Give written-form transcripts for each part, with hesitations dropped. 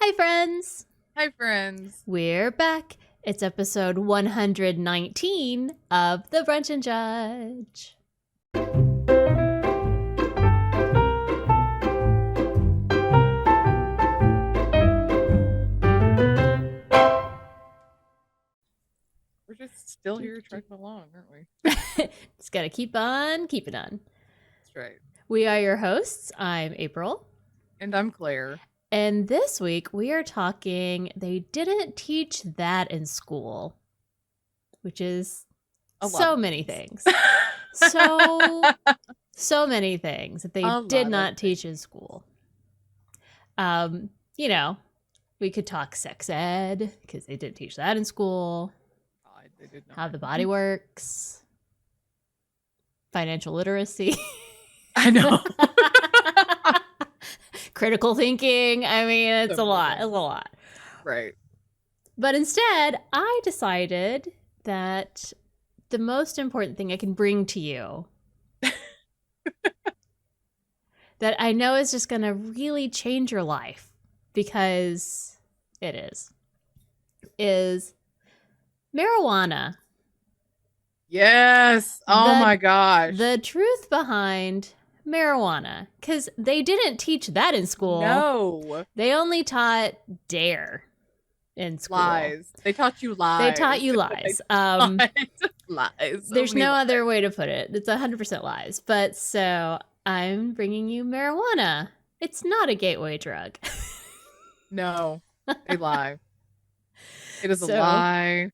Hi, friends. Hi, friends. We're back. It's episode 119 of the Brunch and Judge. We're just still here trucking along, aren't we? Just gotta keep on keeping on. That's right. We are your hosts. I'm April. And I'm Claire. And this week we are talking, they didn't teach that in school, which is so many things. So many things that they did not teach in school. You know, we could talk sex ed because they didn't teach that in school. They did not. How the body works. Financial literacy. I know. Critical thinking. I mean, it's a lot. It's a lot. Right. But instead, I decided that the most important thing I can bring to you that I know is just going to really change your life, because it is marijuana. Yes. Oh my gosh. The truth behind marijuana. Because they didn't teach that in school. No. They only taught dare in school. Lies. They taught you lies. They taught you lies. Lies. There's no other way to put it. It's 100% lies. But so I'm bringing you marijuana. It's not a gateway drug. No. They lie. It is a lie.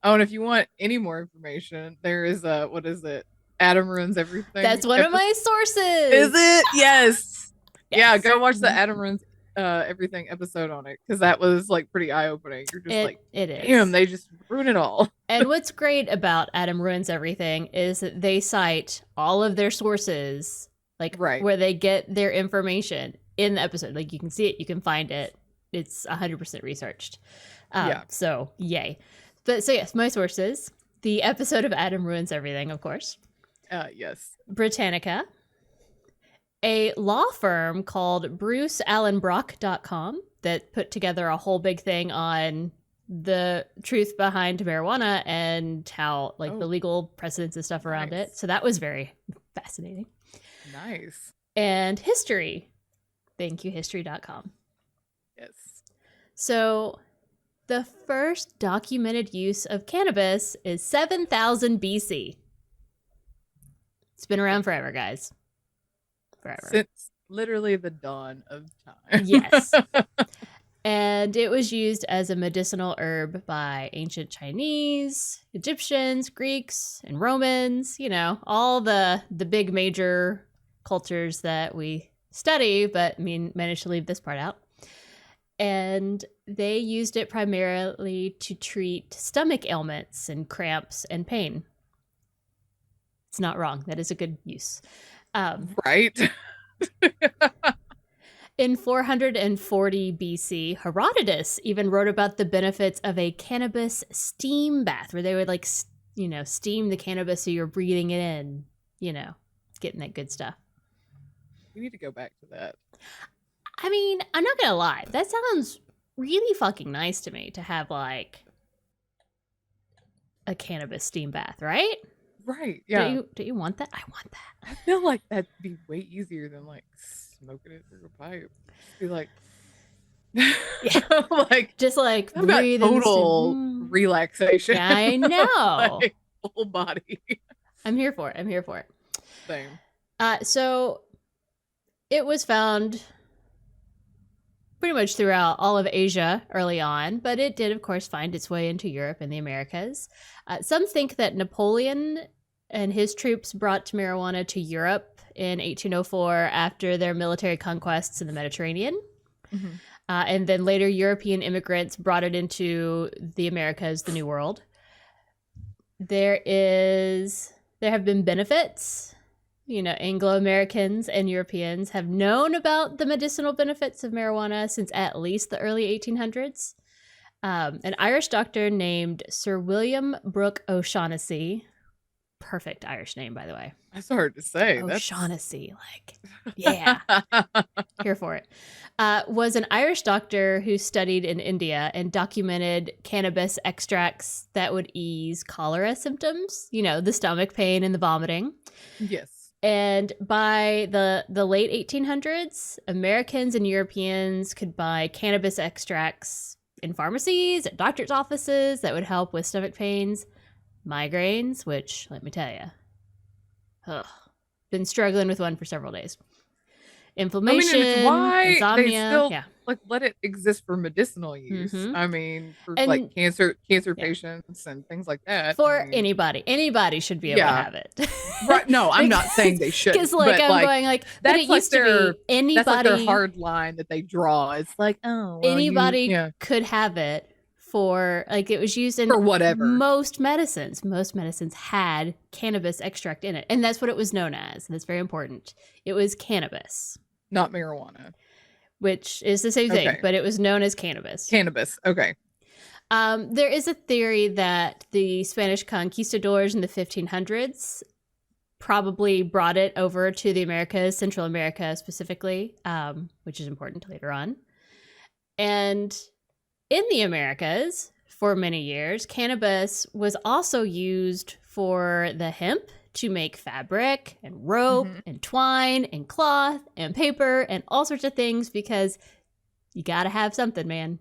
Oh, and if you want any more information, there is a, what is it? Adam Ruins Everything. That's one of my sources. Is it? Yes. Yeah, go watch the Adam Ruins Everything episode on it, because that was like pretty eye-opening. You're just it is. Damn, they just ruin it all. And what's great about Adam Ruins Everything is that they cite all of their sources, like where they get their information in the episode. Like you can see it, you can find it. It's 100% researched. So yay. But so yes, my sources. The episode of Adam Ruins Everything, of course. Yes. Britannica. A law firm called BruceAllenBrock.com that put together a whole big thing on the truth behind marijuana and how the legal precedents and stuff around it. So that was very fascinating. Nice. And history. Thank you, history.com. Yes. So the first documented use of cannabis is 7,000 BC. It's been around forever, guys. Forever. Since literally the dawn of time. Yes. And it was used as a medicinal herb by ancient Chinese, Egyptians, Greeks, and Romans. You know, all the big major cultures that we study, but managed to leave this part out. And they used it primarily to treat stomach ailments and cramps and pain. It's not wrong. That is a good use. Right. In 440 BC, Herodotus even wrote about the benefits of a cannabis steam bath, where they would steam the cannabis so you're breathing it in, getting that good stuff. We need to go back to that. I mean, I'm not gonna lie. That sounds really fucking nice to me, to have a cannabis steam bath, right? Right. Yeah. Do you want that? I want that. I feel like that'd be way easier than smoking it through a pipe. Just be like, just breathe total relaxation. Yeah, I know. Whole body. I'm here for it. Same. So it was found pretty much throughout all of Asia early on, but it did, of course, find its way into Europe and the Americas. Some think that Napoleon and his troops brought marijuana to Europe in 1804 after their military conquests in the Mediterranean. Mm-hmm. And then later European immigrants brought it into the Americas, the New World. There have been benefits. Anglo-Americans and Europeans have known about the medicinal benefits of marijuana since at least the early 1800s. An Irish doctor named Sir William Brooke O'Shaughnessy perfect Irish name, by the way. That's hard to say. O'Shaughnessy, like, yeah, here for it. Was an Irish doctor who studied in India and documented cannabis extracts that would ease cholera symptoms, the stomach pain and the vomiting. Yes. And by the late 1800s, Americans and Europeans could buy cannabis extracts in pharmacies, at doctor's offices that would help with stomach pains, migraines, which, let me tell you, been struggling with one for several days. Inflammation, it's why insomnia. They still let it exist for medicinal use. Mm-hmm. I mean, for like cancer patients and things like that. For anybody should be able to have it. Right? No, I'm not saying they should. Because going like that. It used to be anybody. That's like their hard line that they draw. It's like, anybody could have it for it was used in for whatever. Most medicines had cannabis extract in it, and that's what it was known as. And that's very important. It was cannabis, not marijuana, which is the same thing, but it was known as cannabis. Cannabis, okay. There is a theory that the Spanish conquistadors in the 1500s probably brought it over to the Americas, Central America specifically, which is important later on. And in the Americas, for many years, cannabis was also used for the hemp to make fabric and rope and twine and cloth and paper and all sorts of things, because you got to have something, man.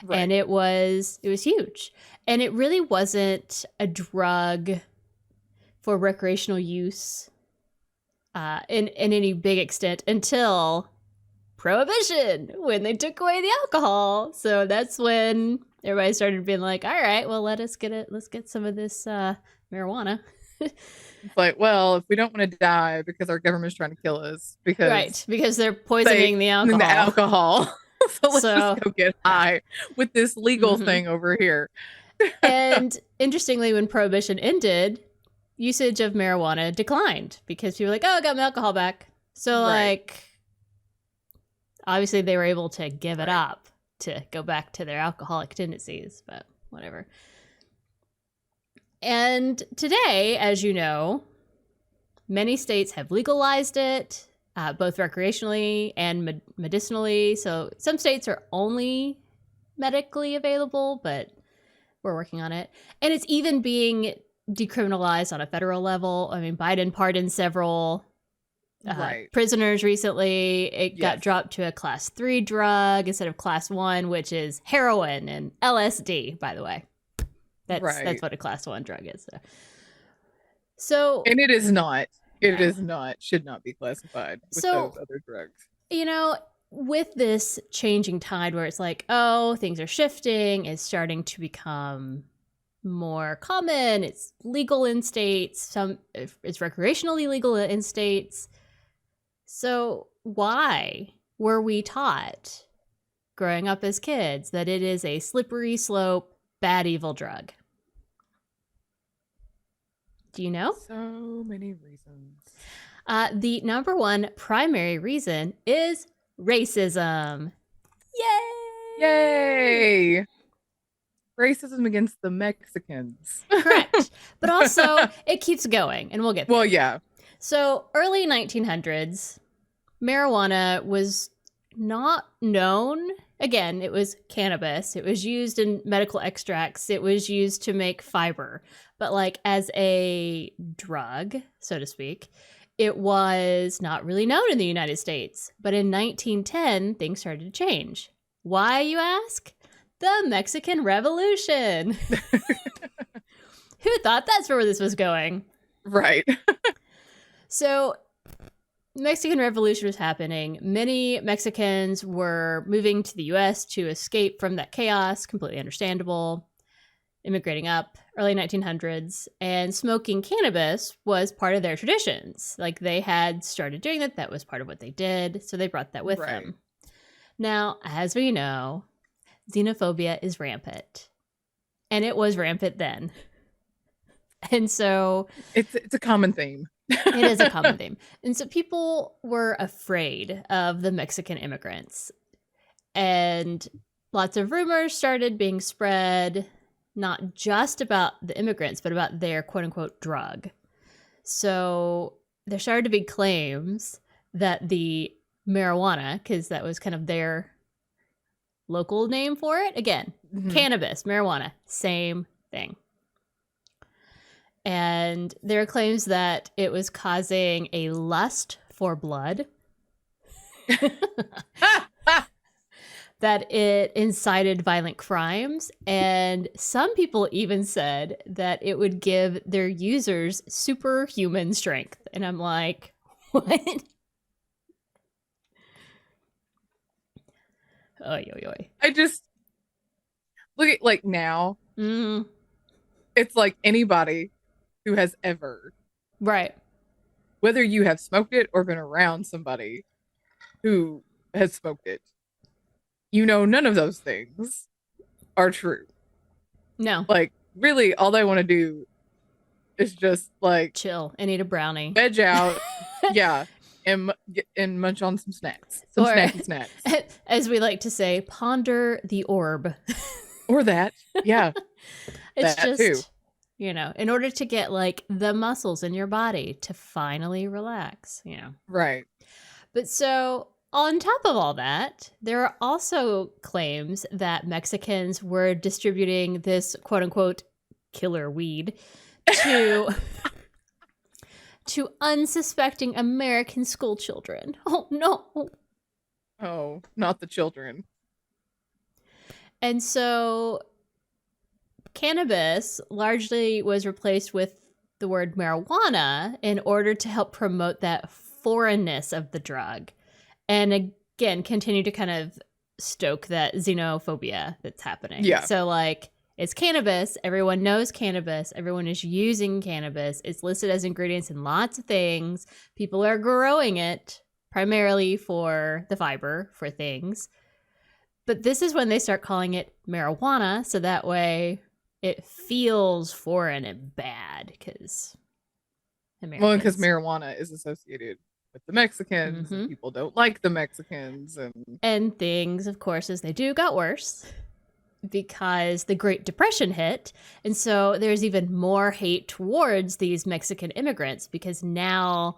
Right. And it was huge. And it really wasn't a drug for recreational use in any big extent until Prohibition, when they took away the alcohol. So that's when everybody started being like, all right, well, let's get some of this marijuana. It's like, well, if we don't want to die because our government's trying to kill us because they're poisoning the alcohol. So let's just go get high with this legal thing over here. And interestingly, when Prohibition ended, usage of marijuana declined because people were like, oh, I got my alcohol back. So obviously they were able to give it up to go back to their alcoholic tendencies, but whatever. And today, as you know, many states have legalized it, both recreationally and medicinally. So some states are only medically available, but we're working on it. And it's even being decriminalized on a federal level. I mean, Biden pardoned several prisoners recently. It got dropped to a class 3 drug instead of class 1, which is heroin and LSD, by the way. That's what a class 1 drug is. So and it is not. It is not. Should not be classified with those other drugs. With this changing tide where it's like, oh, things are shifting, it's starting to become more common. It's legal in states. It's recreationally legal in states. So why were we taught growing up as kids that it is a slippery slope, bad, evil drug? Do you know? So many reasons. The number one primary reason is racism. Yay! Yay! Racism against the Mexicans. Correct. But also, it keeps going, and we'll get there. Well, yeah. So, early 1900s, marijuana was not known. Again, it was cannabis. It was used in medical extracts. It was used to make fiber. But as a drug, so to speak, it was not really known in the United States. But in 1910, things started to change. Why, you ask? The Mexican Revolution. Who thought that's where this was going? Right. So, Mexican Revolution was happening. Many Mexicans were moving to the U.S. to escape from that chaos. Completely understandable. Immigrating up, early 1900s. And smoking cannabis was part of their traditions. They had started doing that. That was part of what they did. So they brought that with them. Now, as we know, xenophobia is rampant. And it was rampant then. And so it's a common theme. It is a common theme. And so people were afraid of the Mexican immigrants. And lots of rumors started being spread. not just about the immigrants, but about their quote unquote drug. So there started to be claims that the marijuana, because that was kind of their local name for it. Again, cannabis, marijuana, same thing. And there are claims that it was causing a lust for blood, that it incited violent crimes, and some people even said that it would give their users superhuman strength. And I'm like, what? Oy, oy, oy. I just look at like now. Mm. It's like anybody who has ever, Right, whether you have smoked it or been around somebody who has smoked it, you know, none of those things are true. no, Like, really, all they want to do is just like chill and eat a brownie, veg out, yeah, and munch on some snacks, some or, snacky snacks, as we like to say, ponder the orb, or that, yeah, it's that just too. You know, in order to get like the muscles in your body to finally relax, you know. Right. But so on top of all that, there are also claims that Mexicans were distributing this quote unquote killer weed to to unsuspecting American school children. Oh no. Oh, not the children. And so cannabis largely was replaced with the word marijuana in order to help promote that foreignness of the drug. And again, continue to kind of stoke that xenophobia that's happening. Yeah. So like, it's cannabis. Everyone knows cannabis. Everyone is using cannabis. It's listed as ingredients in lots of things. People are growing it primarily for the fiber for things. But this is when they start calling it marijuana. So that way it feels foreign and bad because marijuana is associated with the Mexicans, and people don't like the Mexicans, and things, of course, as they do, got worse because the Great Depression hit, and so there's even more hate towards these Mexican immigrants because now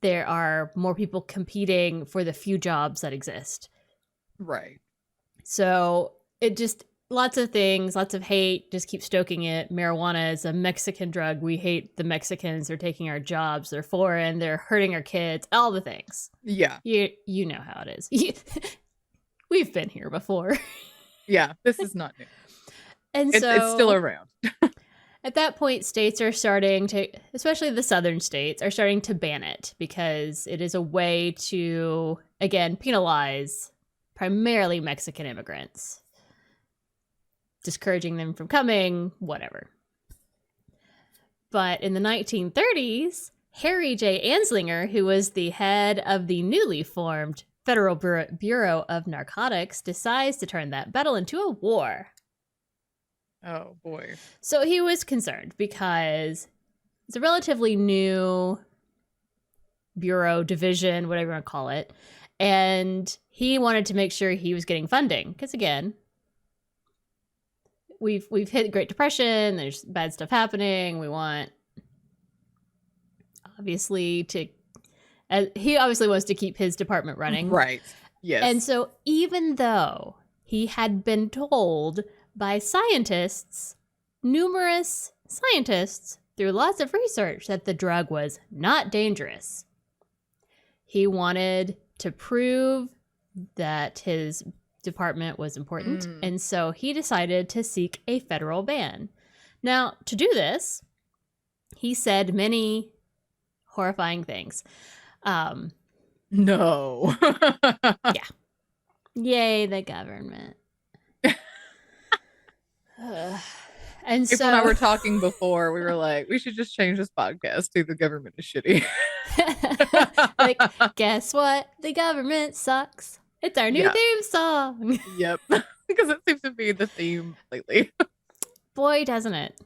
there are more people competing for the few jobs that exist. Right. So it just lots of things, lots of hate, just keep stoking it. Marijuana is a Mexican drug. We hate the Mexicans. They're taking our jobs. They're foreign. They're hurting our kids. All the things. Yeah. You know how it is. We've been here before. Yeah, this is not new. And it's still around. At that point, states are starting to, especially the southern states, are starting to ban it because it is a way to, again, penalize primarily Mexican immigrants. Discouraging them from coming, whatever. But in the 1930s, Harry J. Anslinger, who was the head of the newly formed Federal Bureau of Narcotics, decides to turn that battle into a war. Oh, boy. So he was concerned because it's a relatively new bureau, division, whatever you want to call it. And he wanted to make sure he was getting funding because, again, we've hit Great Depression. There's bad stuff happening. We want, obviously, he obviously wants to keep his department running. Right. Yes. And so even though he had been told by scientists, numerous scientists, through lots of research, that the drug was not dangerous, he wanted to prove that his department was important, and so he decided to seek a federal ban. Now, to do this, he said many horrifying things. No. Yeah. Yay, the government. And People and I were talking before, we were like, we should just change this podcast to the government is shitty. Like, guess what? The government sucks. It's our new theme song. Yep. Because it seems to be the theme lately. Boy, doesn't it.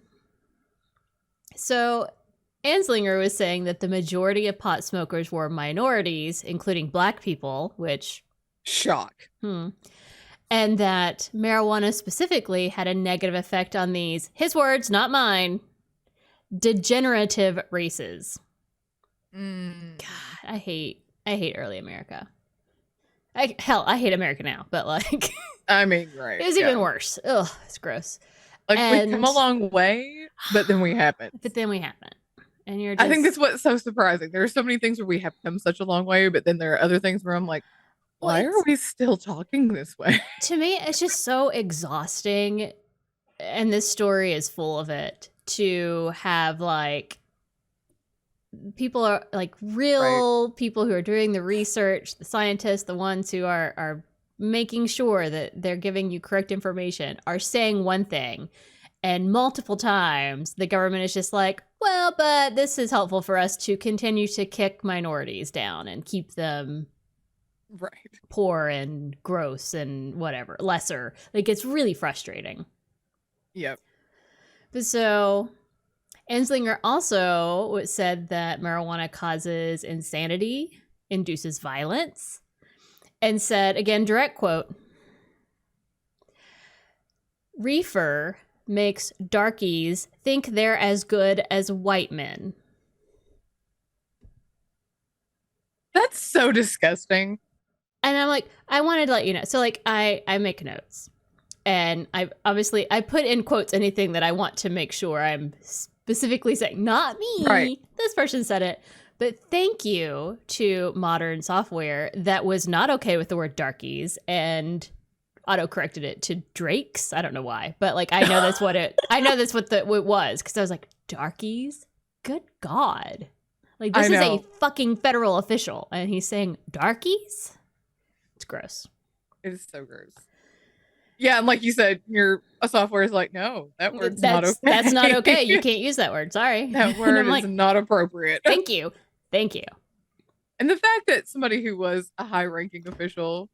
So Anslinger was saying that the majority of pot smokers were minorities, including black people, which... Shock. and that marijuana specifically had a negative effect on these, his words, not mine, degenerative races. God, I hate early America. I hate America now, but like, I mean, right. It was even worse. Ugh, it's gross. Like, we've come a long way, but then we haven't. And you're just... I think that's what's so surprising. There are so many things where we have come such a long way, but then there are other things where I'm like, why are we still talking this way? To me, it's just so exhausting. And this story is full of it, to have like people are like real people who are doing the research, the scientists, the ones who are making sure that they're giving you correct information, are saying one thing, and multiple times the government is just like, well, but this is helpful for us to continue to kick minorities down and keep them poor and gross and whatever, lesser. Like, it's really frustrating. Yep. But so Anslinger also said that marijuana causes insanity, induces violence, and said, again, direct quote, reefer makes darkies think they're as good as white men. That's so disgusting. And I'm like, I wanted to let you know. So like, I make notes, and I put in quotes anything that I want to make sure I'm specifically saying, not me. Right. This person said it. But thank you to modern software that was not okay with the word darkies and auto-corrected it to drakes. I don't know why, but like, I know that's what it was, because I was like, darkies? Good God. Like, this is a fucking federal official, and he's saying darkies? It's gross. It is so gross. Yeah, and like you said, a software is like, no, that word's not okay. That's not okay. You can't use that word. Sorry. That word is not appropriate. Thank you. And the fact that somebody who was a high-ranking official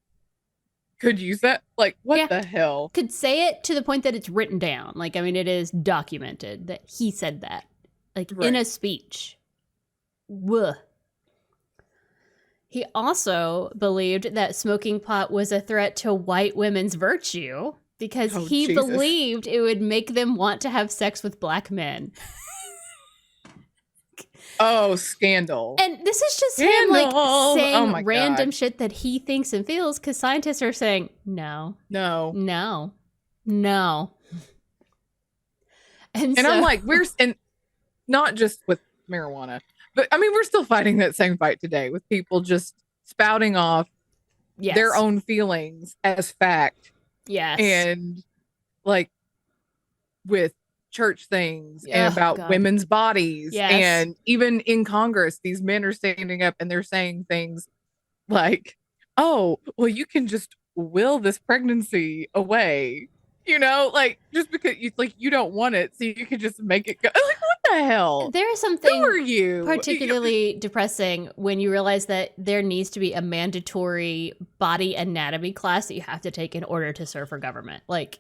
could use that, like, what the hell? Could say it to the point that it's written down. Like, I mean, it is documented that he said that, like, in a speech. Wuh. He also believed that smoking pot was a threat to white women's virtue because he believed it would make them want to have sex with black men. Oh, scandal. And this is just him like saying random shit that he thinks and feels, because scientists are saying, no. And I'm like, and not just with marijuana, but I mean, we're still fighting that same fight today with people just spouting off their own feelings as fact. Yes. And like with church things and about women's bodies. Yes. And even in Congress, these men are standing up and they're saying things like, oh, well, you can just will this pregnancy away. You know, like, just because you don't want it, so you can just make it go. Like, what the hell? There is something particularly depressing when you realize that there needs to be a mandatory body anatomy class that you have to take in order to serve for government. Like,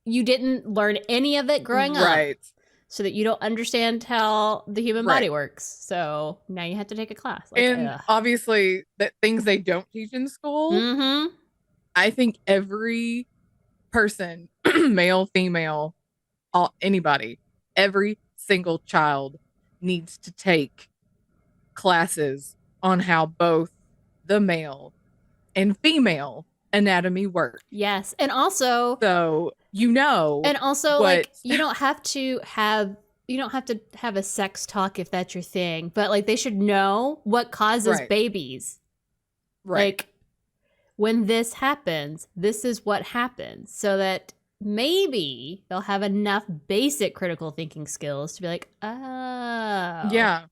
you didn't learn any of it growing up, so that you don't understand how the human body works. So now you have to take a class. Like, and obviously, that things they don't teach in school. Mm-hmm. I think every person, male, female, anybody, every single child needs to take classes on how both the male and female anatomy work. Yes. And also, so and also like, you don't have to have a sex talk if that's your thing, but like, they should know what causes babies. Like, when this happens, this is what happens, so that maybe they'll have enough basic critical thinking skills to be like, oh. Yeah.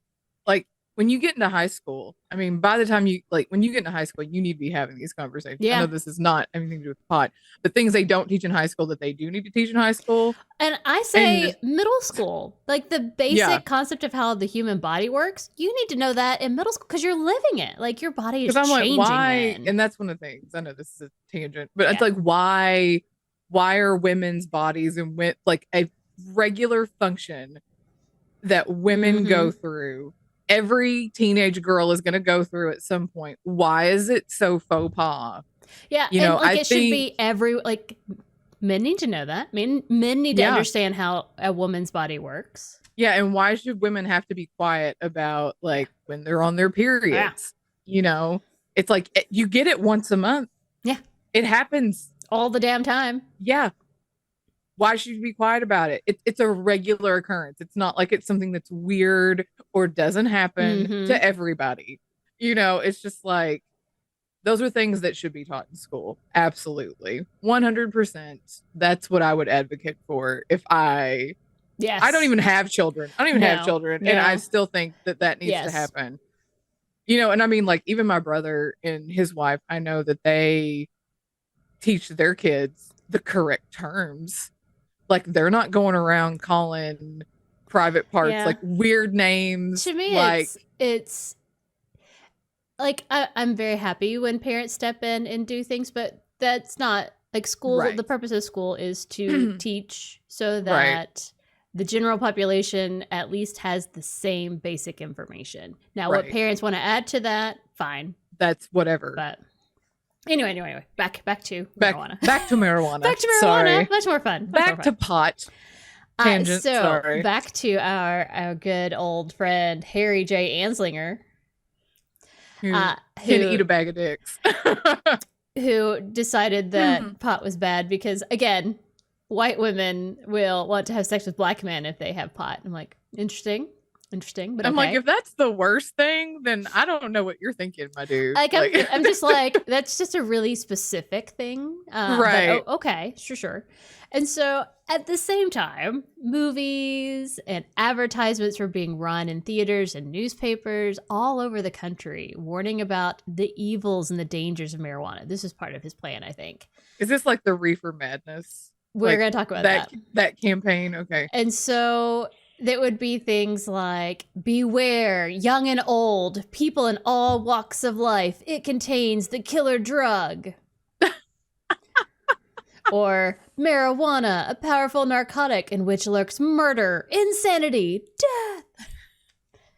Like, when you get into high school, I mean, by the time when you get into high school, you need to be having these conversations. Yeah. I know this is not anything to do with the pot, but things they don't teach in high school that they do need to teach in high school. And I say middle school, like the basic concept of how the human body works. You need to know that in middle school because you're living it. Like, your body is changing. I'm like, why? Then. And that's one of the things. I know this is a tangent, but it's like, why are women's bodies and like a regular function that women go through? Every teenage girl is going to go through at some point. Why is it so faux pas Yeah, You know, and it should be men need to know that. Men need to understand how a woman's body works. Yeah, and why should women have to be quiet about like when they're on their periods? Yeah. You know, it's like you get it once a month. Yeah. It happens all the damn time. Yeah. Why should you be quiet about it? It's a regular occurrence. It's not like it's something that's weird or doesn't happen to everybody. You know, it's just like those are things that should be taught in school. Absolutely. 100%. That's what I would advocate for if I don't even have children. I don't even have children. And I still think that needs to happen. You know, and I mean, like, even my brother and his wife, I know that they teach their kids the correct terms. Like, they're not going around calling private parts like weird names. To me, like, it's like I'm very happy when parents step in and do things, but that's not like school. Right. The purpose of school is to teach so that the general population at least has the same basic information. Now, what parents want to add to that, fine. That's whatever. But anyway, back to marijuana. Back to marijuana. Back to marijuana. Sorry. Much more fun. Back to pot. Tangent. Sorry. Back to our good old friend Harry J. Anslinger. Who can eat a bag of dicks. Who decided that pot was bad because, again, white women will want to have sex with black men if they have pot. I'm like, interesting, but I'm like, if that's the worst thing, then I don't know what you're thinking, my dude. Like, I'm just like, that's just a really specific thing. Right. But, okay, sure. And so at the same time, movies and advertisements were being run in theaters and newspapers all over the country, warning about the evils and the dangers of marijuana. This is part of his plan, I think. Is this like the reefer madness? We're going to talk about that. That campaign, okay. And so there would be things like, beware, young and old, people in all walks of life. It contains the killer drug. Or marijuana, a powerful narcotic in which lurks murder, insanity, death.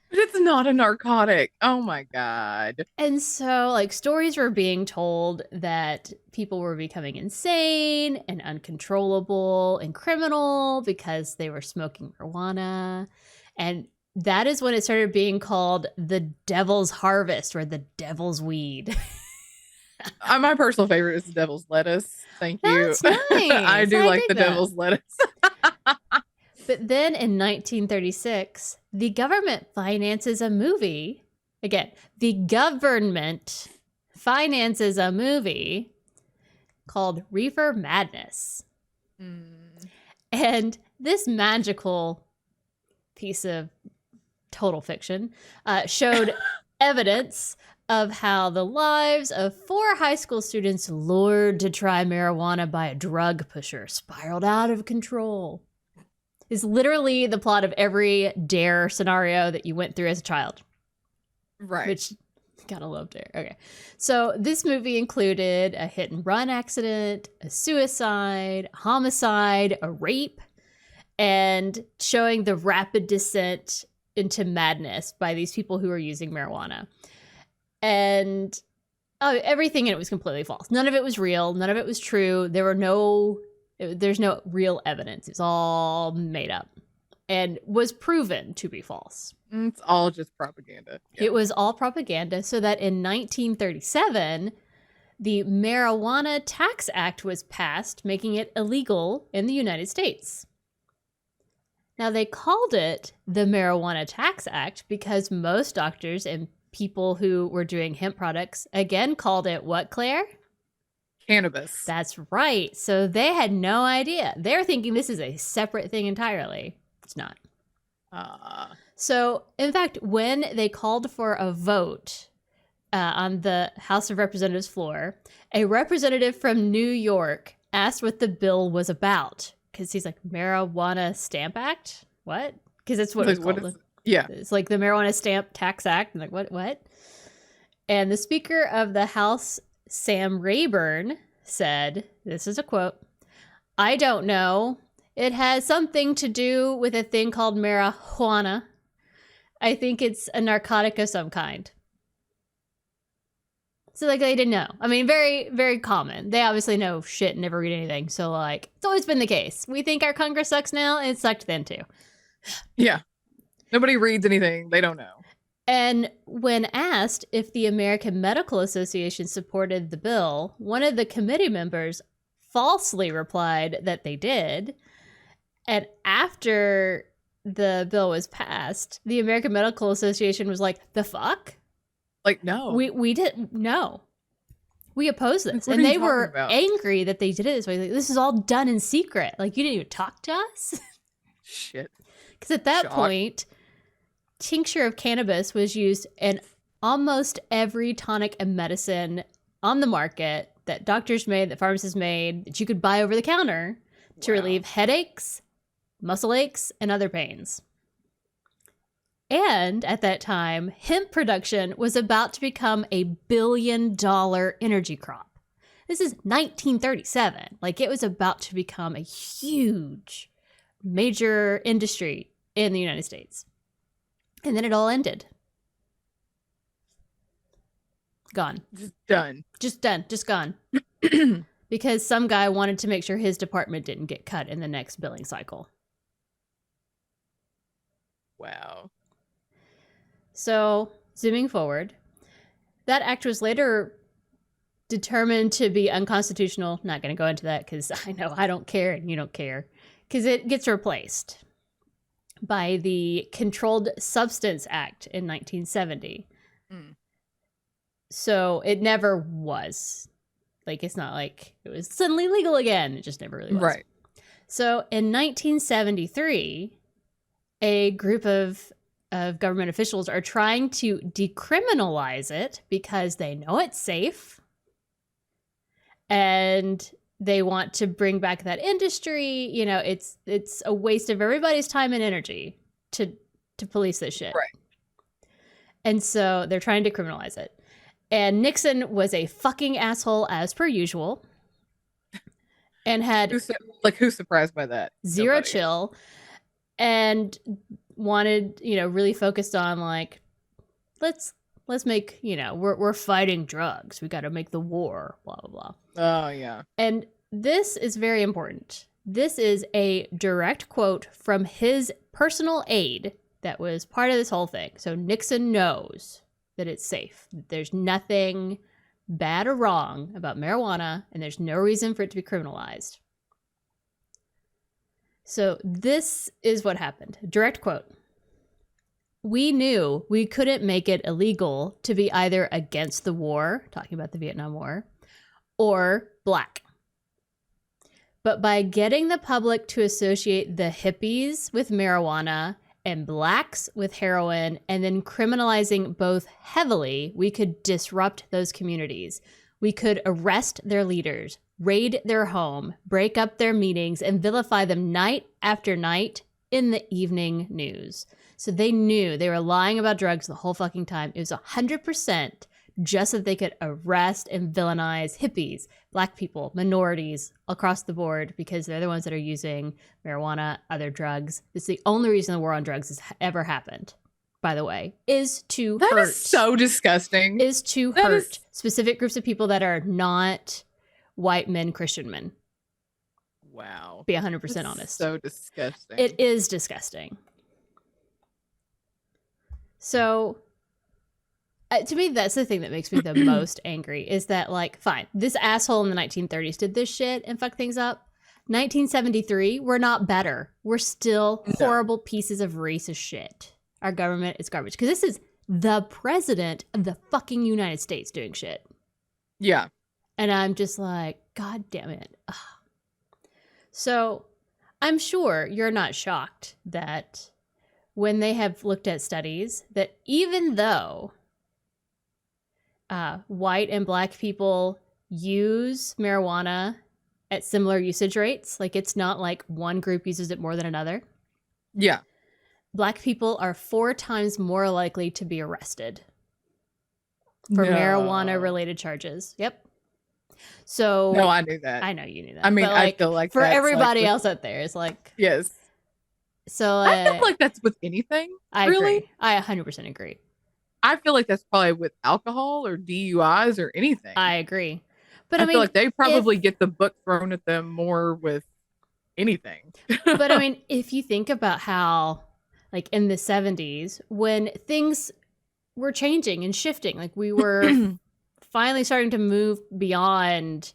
But it's not a narcotic. Oh my God. And so, like, stories were being told that people were becoming insane and uncontrollable and criminal because they were smoking marijuana. And that is when it started being called the devil's harvest or the devil's weed. My personal favorite is the devil's lettuce. Thank you. That's nice. I do like the devil's lettuce. But then in 1936, the government finances a movie. Again, the government finances a movie called Reefer Madness. And this magical piece of total fiction showed evidence of how the lives of 4 high school students lured to try marijuana by a drug pusher spiraled out of control. It's literally the plot of every Dare scenario that you went through as a child. Right. Which, gotta love Dare. Okay. So this movie included a hit and run accident, a suicide, a homicide, a rape, and showing the rapid descent into madness by these people who are using marijuana. And everything in it was completely false. None of it was real. None of it was true. There's no real evidence. It's all made up and was proven to be false. It's all just propaganda. Yeah. It was all propaganda, so that in 1937, the Marijuana Tax Act was passed, making it illegal in the United States. Now, they called it the Marijuana Tax Act because most doctors and people who were doing hemp products, again, called it what, Claire? Cannabis. That's right. So they had no idea. They're thinking this is a separate thing entirely. It's not. So, in fact, when they called for a vote on the House of Representatives floor, a representative from New York asked what the bill was about. Because he's like, Marijuana Stamp Act? What? Because that's what it's called. Yeah. It's like the Marijuana Stamp Tax Act. I'm like, what? And the Speaker of the House, Sam Rayburn, said, this is a quote, "I don't know. It has something to do with a thing called marijuana. I think it's a narcotic of some kind." So, like, they didn't know. I mean, very, very common. They obviously know shit and never read anything. So, like, it's always been the case. We think our Congress sucks now, and it sucked then, too. Yeah. Nobody reads anything. They don't know. And when asked if the American Medical Association supported the bill, one of the committee members falsely replied that they did. And after the bill was passed, the American Medical Association was like, the fuck? Like, no. We didn't, no. We oppose this. And they were angry that they did it this way. Like, this is all done in secret. Like, you didn't even talk to us? Shit. Because at that point, tincture of cannabis was used in almost every tonic and medicine on the market that doctors made, that pharmacists made, that you could buy over the counter to relieve headaches, muscle aches, and other pains. And at that time, hemp production was about to become a $1 billion energy crop. This is 1937. Like, it was about to become a huge, major industry in the United States. And then it all ended. Gone. Just done. Just done. Just gone. Because some guy wanted to make sure his department didn't get cut in the next billing cycle. Wow. So, zooming forward, that act was later determined to be unconstitutional. Not going to go into that because I know I don't care and you don't care. Because it gets replaced by the Controlled Substance Act in 1970. So it never was. Like, it's not like it was suddenly legal again. It just never really was. Right. So in 1973, a group of government officials are trying to decriminalize it because they know it's safe. And they want to bring back that industry. You know, it's a waste of everybody's time and energy to police this shit. Right. And so they're trying to criminalize it. And Nixon was a fucking asshole as per usual. And had who's surprised by that? Zero Nobody. chill. And wanted, really focused on like, let's make, we're fighting drugs. We got to make the war, blah, blah, blah. Oh, yeah. And this is very important. This is a direct quote from his personal aide that was part of this whole thing. So Nixon knows that it's safe. There's nothing bad or wrong about marijuana, and there's no reason for it to be criminalized. So this is what happened. Direct quote. We knew we couldn't make it illegal to be either against the war, talking about the Vietnam War, or black. But by getting the public to associate the hippies with marijuana and blacks with heroin, and then criminalizing both heavily, we could disrupt those communities. We could arrest their leaders, raid their home, break up their meetings, and vilify them night after night in the evening news. So they knew they were lying about drugs the whole fucking time. It was 100% just so they could arrest and villainize hippies, black people, minorities across the board, because they're the ones that are using marijuana, other drugs. It's the only reason the war on drugs has ever happened, by the way, is to hurt. That is so disgusting. Is to hurt specific groups of people that are not white men, Christian men. Wow. Be 100% honest. So disgusting. It is disgusting. So, to me, that's the thing that makes me the most angry, is that, like, fine, this asshole in the 1930s did this shit and fuck things up. 1973, we're not better. We're still horrible pieces of racist shit. Our government is garbage. Because this is the president of the fucking United States doing shit. Yeah. And I'm just like, God damn it. Ugh. So, I'm sure you're not shocked that when they have looked at studies that even though white and black people use marijuana at similar usage rates, like it's not like one group uses it more than another. Yeah. Black people are 4 times more likely to be arrested for marijuana-related charges. Yep. So no, I knew that. I know you knew that. I mean, but, like, I feel like for that's everybody like else out there, it's like yes. So I feel like that's with anything. I really? agree. I 100% agree. I feel like that's probably with alcohol or DUIs or anything. I agree. But I feel like they probably get the book thrown at them more with anything. But I mean, if you think about how, like in the 70s, when things were changing and shifting, like we were finally starting to move beyond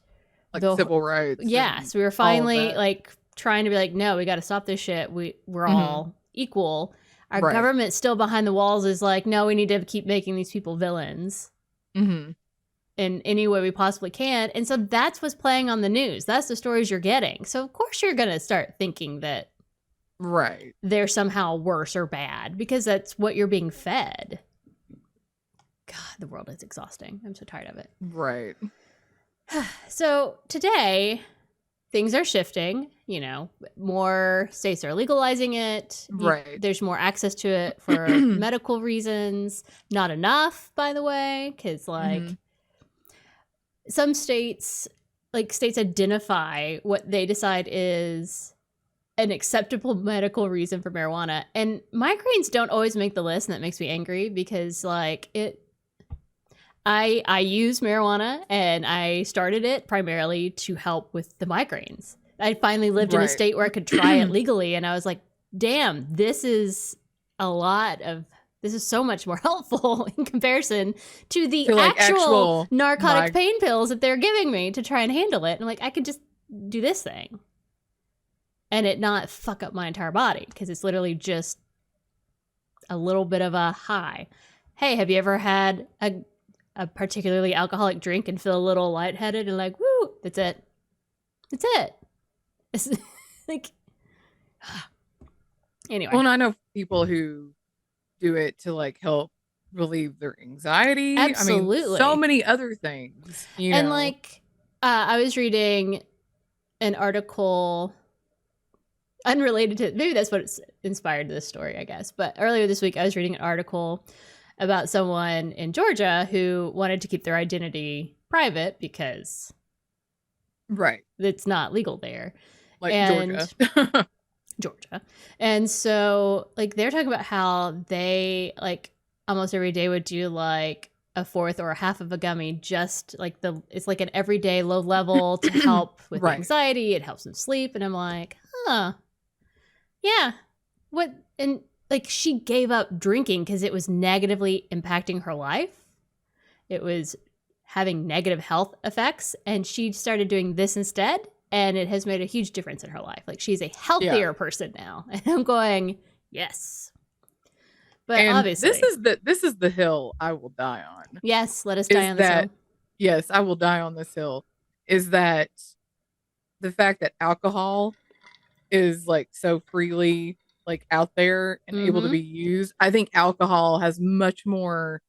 like civil rights. Yes, we were finally like trying to be like, no, we got to stop this shit. We're all equal. Our government still behind the walls is like, no, we need to keep making these people villains in any way we possibly can. And so that's what's playing on the news. That's the stories you're getting. So of course you're going to start thinking that they're somehow worse or bad because that's what you're being fed. God, the world is exhausting. I'm so tired of it. Right. So today, things are shifting. You know, more states are legalizing it. Right. There's more access to it for medical reasons. Not enough, by the way, because like some states, states identify what they decide is an acceptable medical reason for marijuana. And migraines don't always make the list, and that makes me angry because like I use marijuana, and I started it primarily to help with the migraines. I finally lived in a state where I could try it legally, and I was like, damn, this is so much more helpful in comparison to the actual narcotic pain pills that they're giving me to try and handle it. And I'm like, I could just do this thing and it not fuck up my entire body because it's literally just a little bit of a high. Hey, have you ever had a particularly alcoholic drink and feel a little lightheaded and like, woo, that's it. That's it. It's like, anyway. Well, and I know people who do it to like help relieve their anxiety. Absolutely. I mean, so many other things, you know. And like, I was reading an article unrelated to, maybe that's what inspired this story, I guess. But earlier this week, I was reading an article about someone in Georgia who wanted to keep their identity private because it's not legal there. Like Georgia. Georgia. And so like they're talking about how they like almost every day would do like a fourth or a half of a gummy, just like it's like an everyday low level to help with anxiety. It helps them sleep. And I'm like, yeah, what? And like she gave up drinking because it was negatively impacting her life. It was having negative health effects. And she started doing this instead. And it has made a huge difference in her life. Like she's a healthier person now. And I'm going, yes. But and obviously this is the hill I will die on. Yes, let us die on this hill. Yes, I will die on this hill. Is that the fact that alcohol is like so freely like out there and able to be used. I think alcohol has much more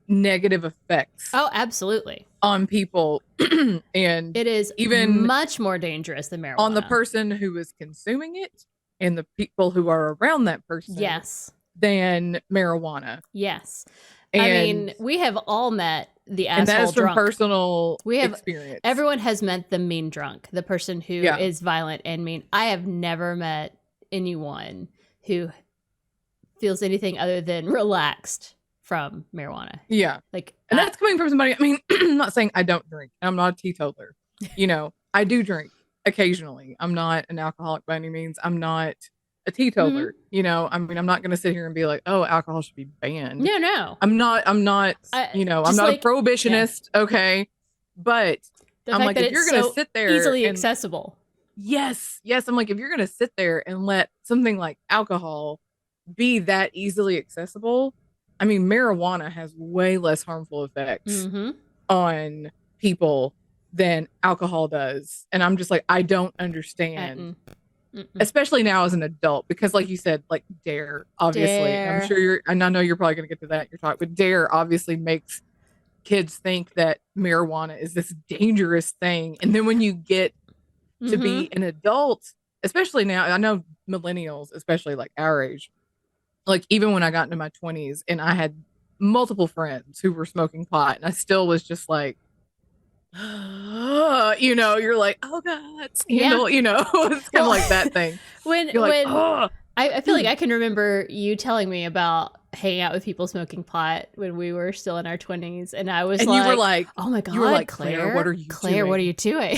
negative effects. Oh, absolutely. On people. And it is even much more dangerous than marijuana. On the person who is consuming it and the people who are around that person. Yes. Than marijuana. Yes. And, I mean, we have all met the asshole drunk. And that is from personal experience. Everyone has met the mean drunk, the person who is violent and mean. I have never met anyone who feels anything other than relaxed from marijuana. Yeah. Like, and that's coming from somebody, I mean, I'm not saying I don't drink. I'm not a teetotaler. You know, I do drink occasionally. I'm not an alcoholic by any means. I'm not a teetotaler. You know, I mean, I'm not going to sit here and be like, oh, alcohol should be banned. No. I'm not, you know, I'm not like, a prohibitionist. Yeah. Okay. But I'm like, if you're going to sit there easily accessible. Yes. I'm like, if you're going to sit there and let something like alcohol be that easily accessible, I mean, marijuana has way less harmful effects on people than alcohol does. And I'm just like, I don't understand. Especially now as an adult, because like you said, like DARE, obviously, I'm sure and I know you're probably going to get to that in your talk, but DARE obviously makes kids think that marijuana is this dangerous thing. And then when you get to be an adult, especially now, I know millennials, especially like our age, like even when I got into my 20s and I had multiple friends who were smoking pot, and I still was just like, you know, you're like, oh God, scandal, you know, it's kind of like that thing. I feel like I can remember you telling me about hanging out with people smoking pot when we were still in our 20s, and I was and like, you were like, oh my God, you were like, Claire, what are you doing? What are you doing?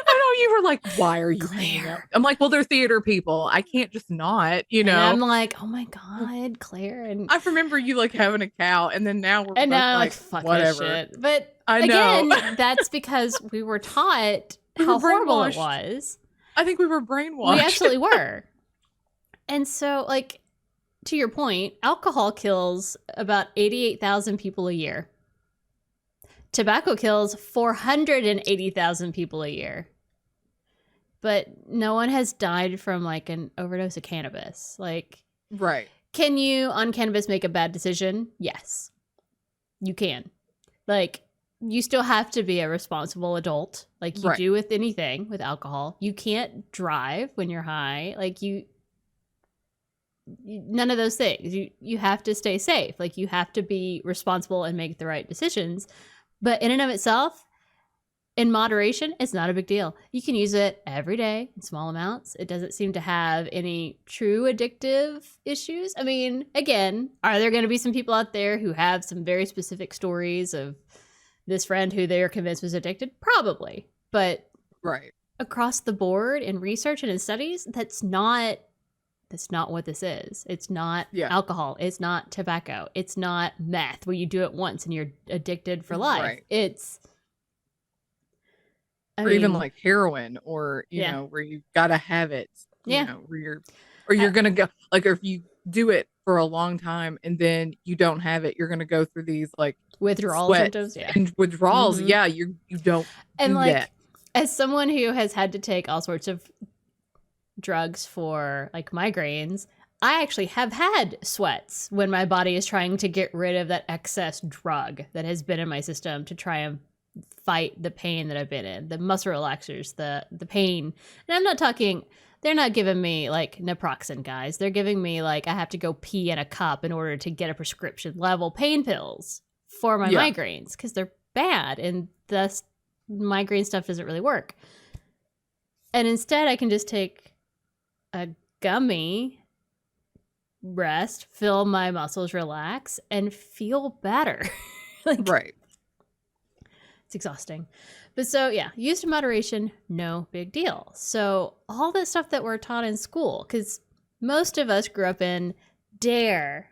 I know, you were like, why are you hanging out? I'm like, well, they're theater people. I can't just not, you know. And I'm like, oh my God, Claire. And I remember you like having a cow, and then now we're and both now like, fuck whatever. that shit. But I again, know. that's because we were taught how horrible it was. I think we were brainwashed. We absolutely were. And so, like, to your point, alcohol kills about 88,000 people a year. Tobacco kills 480,000 people a year. But no one has died from, like, an overdose of cannabis. Like, right. Can you, on cannabis, make a bad decision? Yes. You can. Like, you still have to be a responsible adult, like you do with anything, with alcohol. You can't drive when you're high. Like, none of those things. You have to stay safe. Like, you have to be responsible and make the right decisions. But in and of itself, in moderation, it's not a big deal. You can use it every day in small amounts. It doesn't seem to have any true addictive issues. I mean, again, are there going to be some people out there who have some very specific stories of this friend who they're convinced was addicted? Probably. But across the board in research and in studies, that's not what this is. It's not alcohol. It's not tobacco. It's not meth where you do it once and you're addicted for life. Right. It's even like heroin, or you know, where you gotta have it. You know, where you're gonna go, like, or if you do it for a long time and then you don't have it, you're gonna go through these like withdrawal symptoms. And withdrawals. Mm-hmm. Yeah, you don't and do like that. As someone who has had to take all sorts of drugs for like migraines, I actually have had sweats when my body is trying to get rid of that excess drug that has been in my system to try and fight the pain that I've been in, the muscle relaxers, the pain. And I'm not talking, they're not giving me like naproxen, guys. They're giving me like, I have to go pee in a cup in order to get a prescription level pain pills for my migraines, because they're bad and thus migraine stuff doesn't really work. And instead I can just take a gummy, rest, feel my muscles relax, and feel better. Like, it's exhausting. But so, used in moderation, no big deal. So all the stuff that we're taught in school, because most of us grew up in DARE.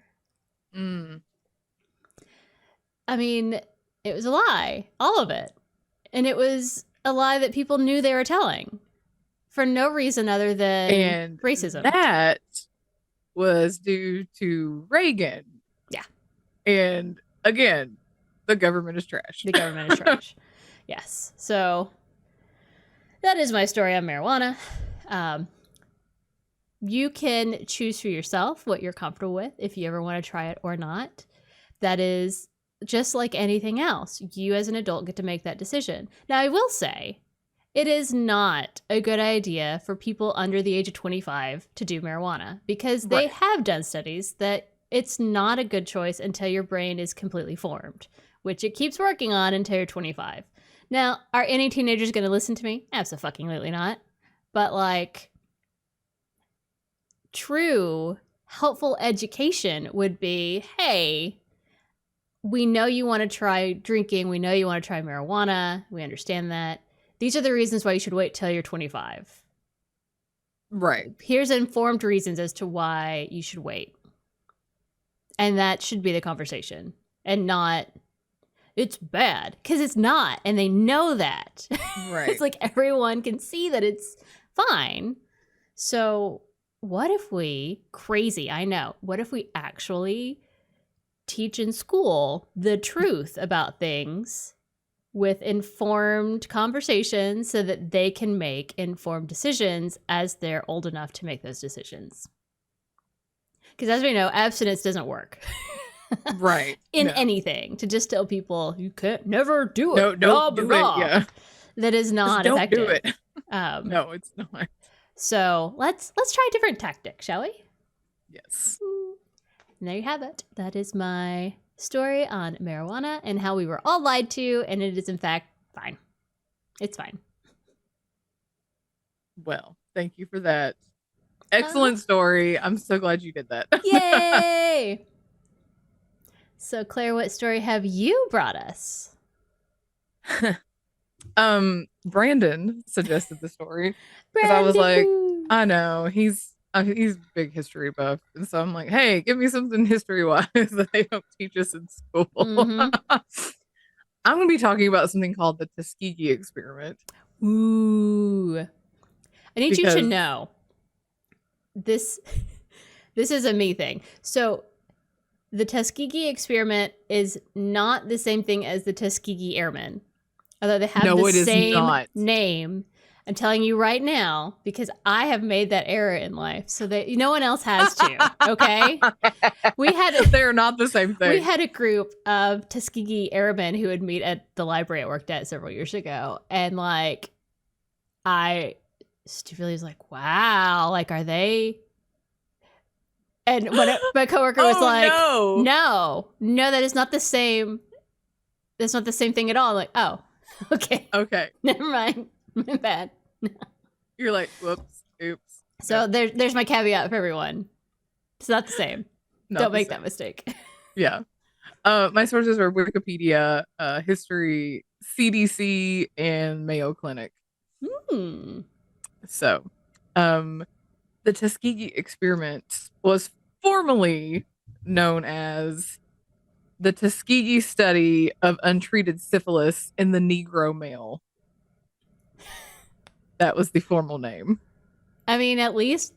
I mean, it was a lie, all of it. And it was a lie that people knew they were telling for no reason other than racism. That was due to Reagan. Yeah. And again, the government is trash. The government is trash. Yes. So that is my story on marijuana. You can choose for yourself what you're comfortable with if you ever want to try it or not. That is just like anything else. You as an adult get to make that decision. Now, I will say, it is not a good idea for people under the age of 25 to do marijuana, because they have done studies that it's not a good choice until your brain is completely formed, which it keeps working on until you're 25. Now, are any teenagers going to listen to me? Absolutely not. But like, true helpful education would be, hey, we know you want to try drinking. We know you want to try marijuana. We understand that. These are the reasons why you should wait till you're 25. Right. Here's informed reasons as to why you should wait. And that should be the conversation. And not, it's bad. Because it's not. And they know that. Right. It's like everyone can see that it's fine. So what if we, crazy, I know, what if we actually teach in school the truth about things with informed conversations so that they can make informed decisions as they're old enough to make those decisions? Because as we know, abstinence doesn't work. Right. In anything. To just tell people, you can't never do it. No, don't do it. Yeah. That is not just effective. Don't do it. No, it's not. So let's try a different tactic, shall we? Yes. And there you have it. That is my story on marijuana and how we were all lied to, and it is in fact fine. It's fine. Well, thank you for that. Excellent story. I'm so glad you did that. Yay! So, Claire, what story have you brought us? Brandon suggested the story because I was like, I know he's big history buff, and so I'm like, hey, give me something history wise that they don't teach us in school. Mm-hmm. I'm gonna be talking about something called the Tuskegee experiment. Ooh, I need you to know this. This is a me thing. So, the Tuskegee experiment is not the same thing as the Tuskegee Airmen. Although they have the same name. I'm telling you right now, because I have made that error in life, so that no one else has to. Okay, they're not the same thing. We had a group of Tuskegee Airmen who would meet at the library I worked at several years ago, and like, I stupidly was like, "Wow, like, are they?" And my coworker was like, "No, that is not the same. That's not the same thing at all." I'm like, "Oh." Okay. Never mind. My bad. You're like, whoops, oops. So there's my caveat for everyone. It's not the same. Don't make that mistake. Yeah. My sources are Wikipedia, History, CDC, and Mayo Clinic. So, the Tuskegee experiment was formerly known as the Tuskegee Study of Untreated Syphilis in the Negro Male. That was the formal name. I mean, at least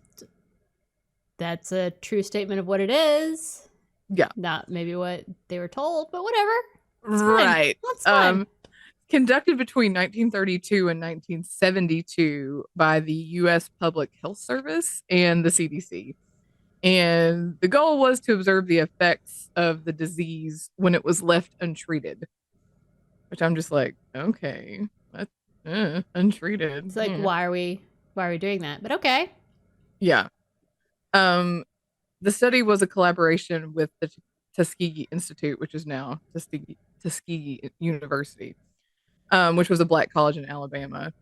that's a true statement of what it is. Yeah. Not maybe what they were told, but whatever. It's right. That's fine. Conducted between 1932 and 1972 by the U.S. Public Health Service and the CDC. And the goal was to observe the effects of the disease when it was left untreated. Which I'm just like, okay, that's untreated. It's like, why are we doing that? But okay. Yeah. The study was a collaboration with the Tuskegee Institute, which is now Tuskegee University, which was a black college in Alabama.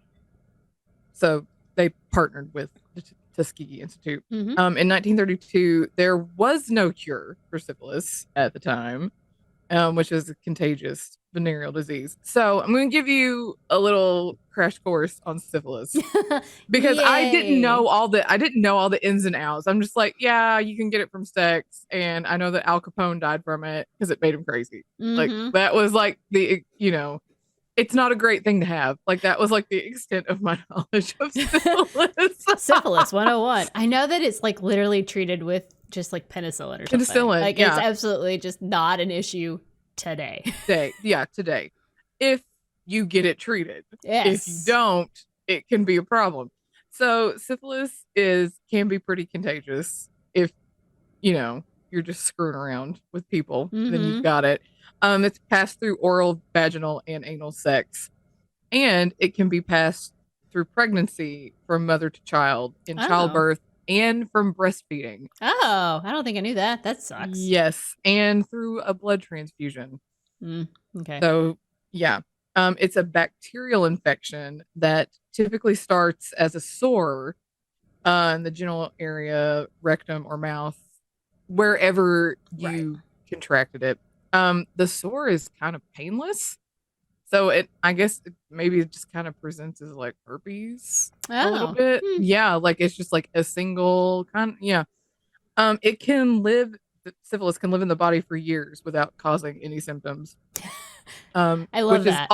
So they partnered with the Tuskegee Institute. Mm-hmm. In 1932, there was no cure for syphilis at the time, which is a contagious venereal disease. So I'm going to give you a little crash course on syphilis because I didn't know all the ins and outs. I'm just like, yeah, you can get it from sex, and I know that Al Capone died from it because it made him crazy. Mm-hmm. Like that was like it's not a great thing to have. Like that was like the extent of my knowledge of syphilis. Syphilis 101. I know that it's like literally treated with just like penicillin or something. Penicillin, like it's absolutely just not an issue today. Today. If you get it treated. Yes. If you don't, it can be a problem. So syphilis can be pretty contagious if you're just screwing around with people, then you've got it. It's passed through oral, vaginal, and anal sex. And it can be passed through pregnancy from mother to child, in childbirth, and from breastfeeding. Oh, I don't think I knew that. That sucks. Yes, and through a blood transfusion. Okay. So, yeah. It's a bacterial infection that typically starts as a sore in the genital area, rectum, or mouth, wherever you contracted it. The sore is kind of painless. So I guess maybe it just kind of presents as like herpes a little bit. Yeah. Like it's just like a single kind. Yeah. Syphilis can live in the body for years without causing any symptoms. I love that.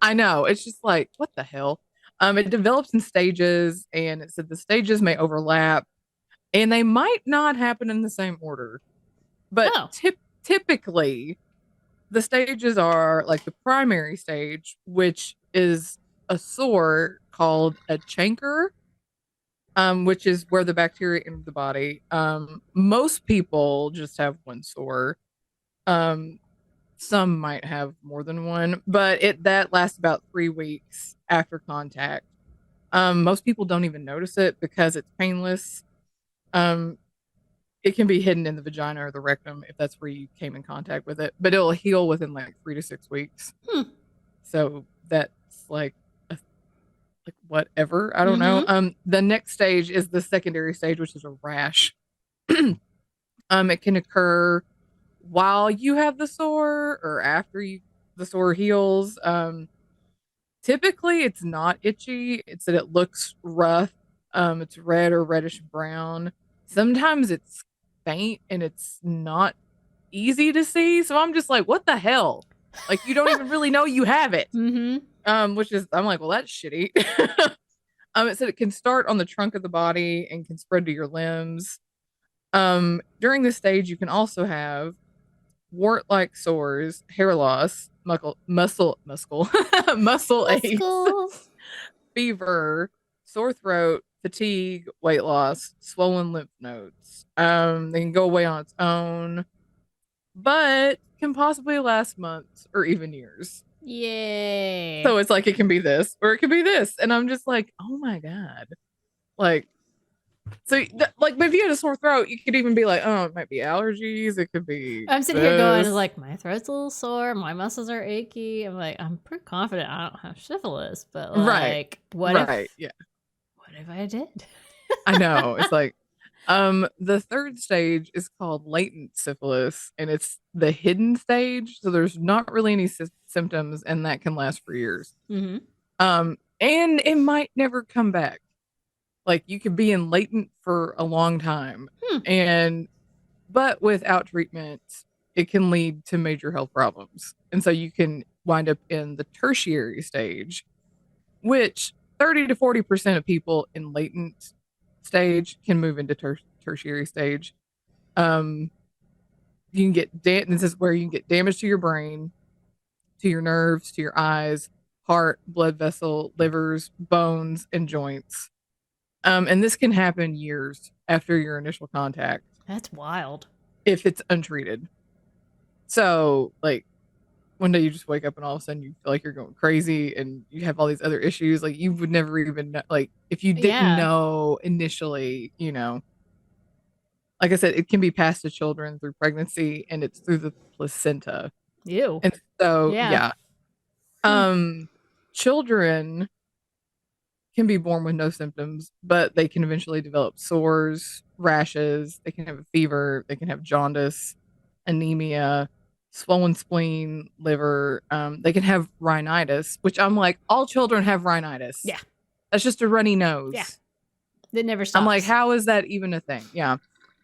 I know. It's just like, what the hell? It develops in stages, and it said the stages may overlap and they might not happen in the same order. But typically, the stages are like the primary stage, which is a sore called a chancre, which is where the bacteria enter the body. Most people just have one sore. Some might have more than one, but that lasts about 3 weeks after contact. Most people don't even notice it because it's painless. It can be hidden in the vagina or the rectum if that's where you came in contact with it, but it'll heal within like 3 to 6 weeks. So that's like like whatever. I don't know. The next stage is the secondary stage, which is a rash. It can occur while you have the sore or after the sore heals. Typically it's not itchy. It's that it looks rough. It's red or reddish brown. Sometimes it's faint and it's not easy to see. So I'm just like, what the hell? Like, you don't even really know you have it. Which is, I'm like, well, that's shitty. It said it can start on the trunk of the body and can spread to your limbs. During this stage, you can also have wart-like sores, hair loss, muscle aches, fever, sore throat, fatigue, weight loss, swollen lymph nodes. They can go away on its own, but can possibly last months or even years. Yay. So it's like, it can be this or it could be this. And I'm just like, oh my God. Like, so like, but if you had a sore throat, you could even be like, oh, it might be allergies. It could be. I'm sitting here going, like, my throat's a little sore. My muscles are achy. I'm like, I'm pretty confident I don't have syphilis, but like, what if I did? I know. It's like, the third stage is called latent syphilis, and it's the hidden stage. So there's not really any symptoms, and that can last for years. And it might never come back. Like, you could be in latent for a long time, but without treatment, it can lead to major health problems. And so you can wind up in the tertiary stage, which 30 to 40% of people in latent stage can move into tertiary stage. You can get this is where you can get damage to your brain, to your nerves, to your eyes, heart, blood vessel, livers, bones, and joints. And this can happen years after your initial contact. That's wild. If it's untreated. So, like, one day you just wake up and all of a sudden you feel like you're going crazy and you have all these other issues. Like, you would never even know, like, if you didn't know initially, you know. Like I said, it can be passed to children through pregnancy, and it's through the placenta. Ew. And so, children can be born with no symptoms, but they can eventually develop sores, rashes. They can have a fever. They can have jaundice, anemia, swollen spleen, liver. They can have rhinitis, which I'm like, all children have rhinitis. Yeah. That's just a runny nose. Yeah. It never stops. I'm like, how is that even a thing? Yeah.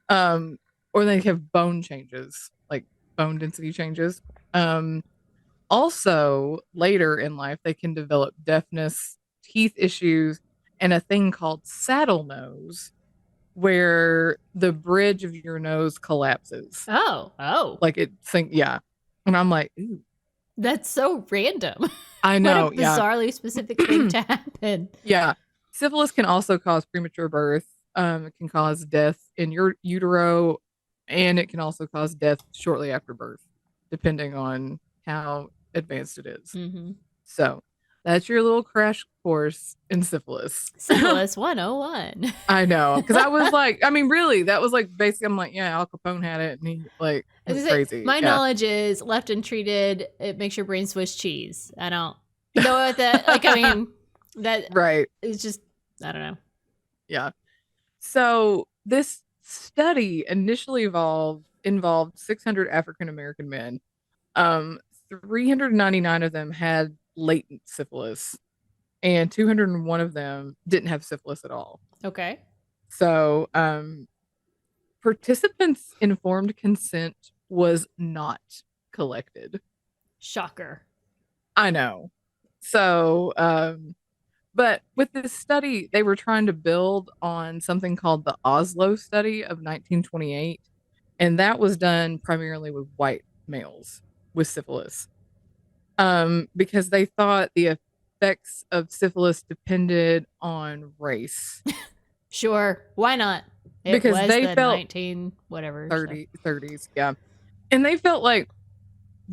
Or they have bone changes, like bone density changes. Also, later in life, they can develop deafness, teeth issues, and a thing called saddle nose, where the bridge of your nose collapses. Oh. Like it yeah. And I'm like, ooh. That's so random. I know. What a bizarrely specific thing to happen. Yeah. Syphilis can also cause premature birth. It can cause death in your utero, and it can also cause death shortly after birth, depending on how advanced it is. So that's your little crash course in syphilis. Syphilis 101. I know. Because I was like, I mean, really, that was like basically, I'm like, yeah, Al Capone had it. And he, like, it was crazy. My knowledge is left untreated, it makes your brain Swiss cheese. I don't know what that, like, I mean, that is just, I don't know. Yeah. So this study initially involved 600 African American men. 399 of them had latent syphilis, and 201 of them didn't have syphilis at all. Okay. So, participants' informed consent was not collected. Shocker. I know. So, but with this study, they were trying to build on something called the Oslo study of 1928. And that was done primarily with white males with syphilis. Because they thought the effects of syphilis depended on race. Sure. Why not? Because they felt 19 whatever 30s, yeah. And they felt like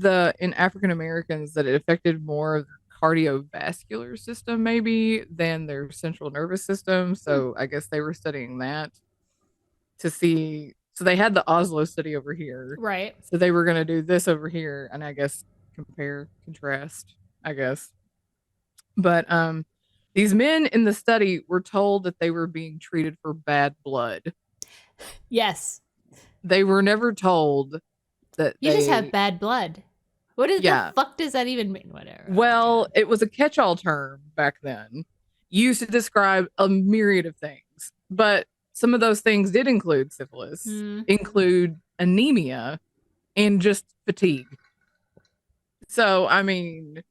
in African Americans that it affected more of cardiovascular system maybe than their central nervous system. So I guess they were studying that to see. So they had the Oslo study over here. Right. So they were going to do this over here and I guess contrast, I guess. But These men in the study were told that they were being treated for bad blood. Yes. They were never told that you just have bad blood. What is the fuck does that even mean? Whatever. Well, it was a catch-all term back then, used to describe a myriad of things. But some of those things did include syphilis, include anemia, and just fatigue. So, I mean,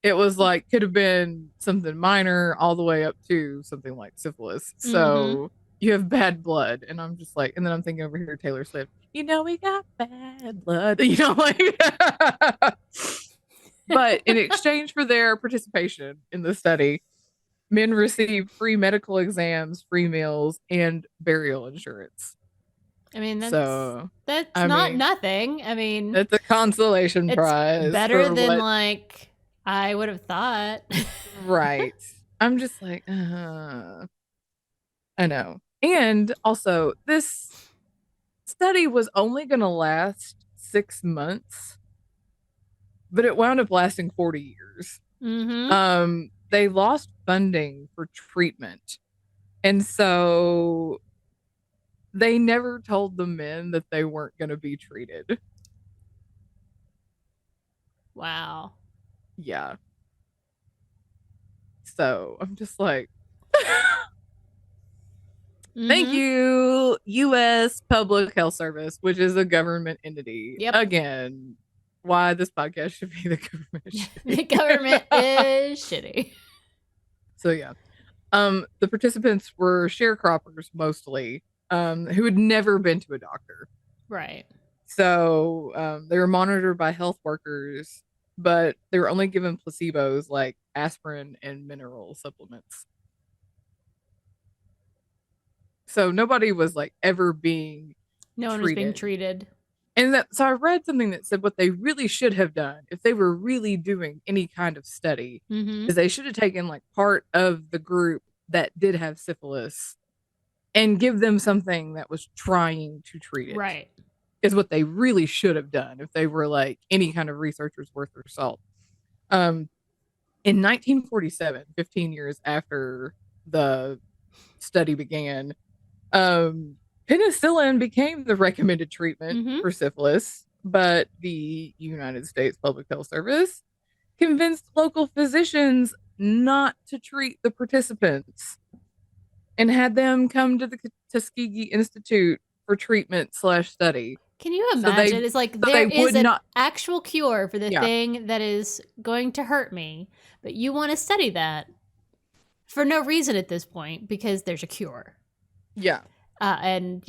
it was like, could have been something minor all the way up to something like syphilis. So you have bad blood. And I'm just like, and then I'm thinking over here, Taylor Swift, we got bad blood, like, but in exchange for their participation in the study, men received free medical exams, free meals, and burial insurance. I mean, that's not nothing. I mean, it's a consolation prize. Better than like I would have thought. Right. I'm just like, I know. And also, this study was only going to last 6 months, but it wound up lasting 40 years. They lost funding for treatment. And so they never told the men that they weren't going to be treated. Wow. Yeah. So I'm just like, thank you, U.S. Public Health Service, which is a government entity. Yep. Again, why this podcast should be the government. The government is shitty. So yeah. The participants were sharecroppers mostly, who had never been to a doctor. Right. So they were monitored by health workers, but they were only given placebos like aspirin and mineral supplements. So nobody was like ever being no one was being treated. And so I read something that said what they really should have done if they were really doing any kind of study is they should have taken like part of the group that did have syphilis and give them something that was trying to treat it. Right. Is what they really should have done if they were like any kind of researchers worth their salt. In 1947, 15 years after the study began, penicillin became the recommended treatment for syphilis, but the United States Public Health Service convinced local physicians not to treat the participants and had them come to the Tuskegee Institute for treatment/study. Can you imagine? It's like there is an actual cure for the thing that is going to hurt me, but you want to study that for no reason at this point because there's a cure. Yeah. And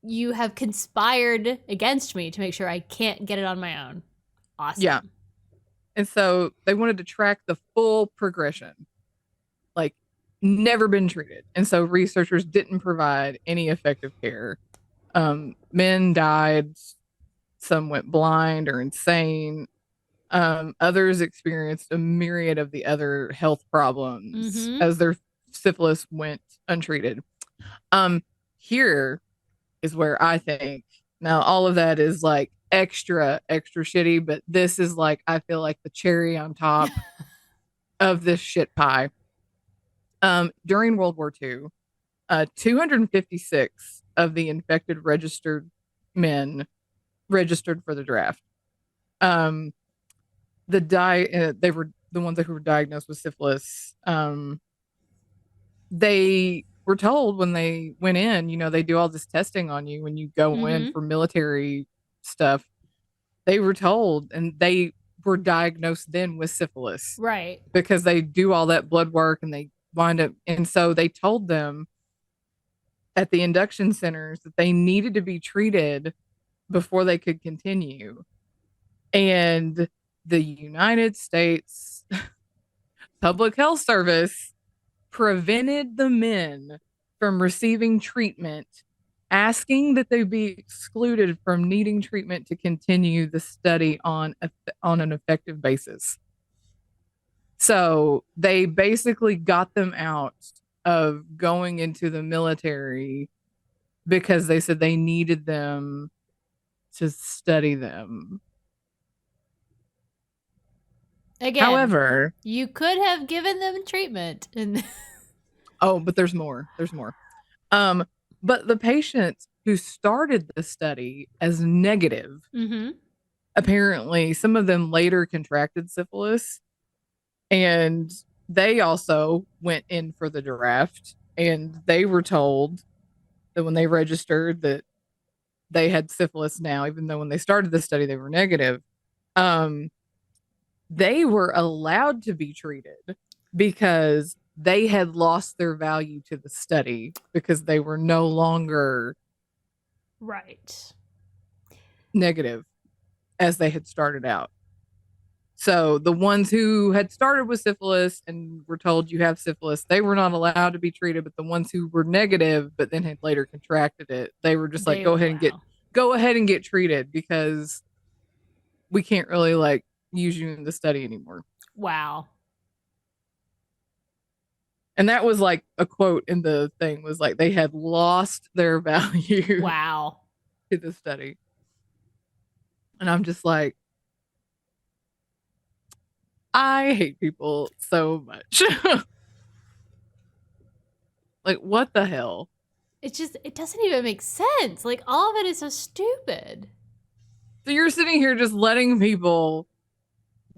you have conspired against me to make sure I can't get it on my own. Awesome. Yeah. And so they wanted to track the full progression. Like, never been treated. And so researchers didn't provide any effective care. Men died. Some went blind or insane. Others experienced a myriad of the other health problems as their syphilis went untreated. Here is where I think now all of that is like extra shitty, but this is like, I feel like the cherry on top of this shit pie. During World War II, 256 of the infected registered men registered for the draft. They were the ones that were diagnosed with syphilis. They were told when they went in, they do all this testing on you when you go in for military stuff. They were told, and they were diagnosed then with syphilis. Right. Because they do all that blood work and they wind up. And so they told them at the induction centers that they needed to be treated before they could continue. And the United States Public Health Service prevented the men from receiving treatment, asking that they be excluded from needing treatment to continue the study on an effective basis. So they basically got them out of going into the military because they said they needed them to study them. Again, however, you could have given them treatment. Oh, but there's more. There's more. But the patients who started the study as negative, apparently some of them later contracted syphilis, and they also went in for the draft, and they were told that when they registered that they had syphilis now, even though when they started the study they were negative. They were allowed to be treated because they had lost their value to the study because they were no longer negative as they had started out. So the ones who had started with syphilis and were told you have syphilis, they were not allowed to be treated. But the ones who were negative but then had later contracted it, they were just like, go ahead and get treated because we can't really like use you in the study anymore. Wow. And that was like a quote in the thing was like they had lost their value. Wow. To the study. And I'm just like, I hate people so much. Like, what the hell? It doesn't even make sense. Like, all of it is so stupid. So you're sitting here just letting people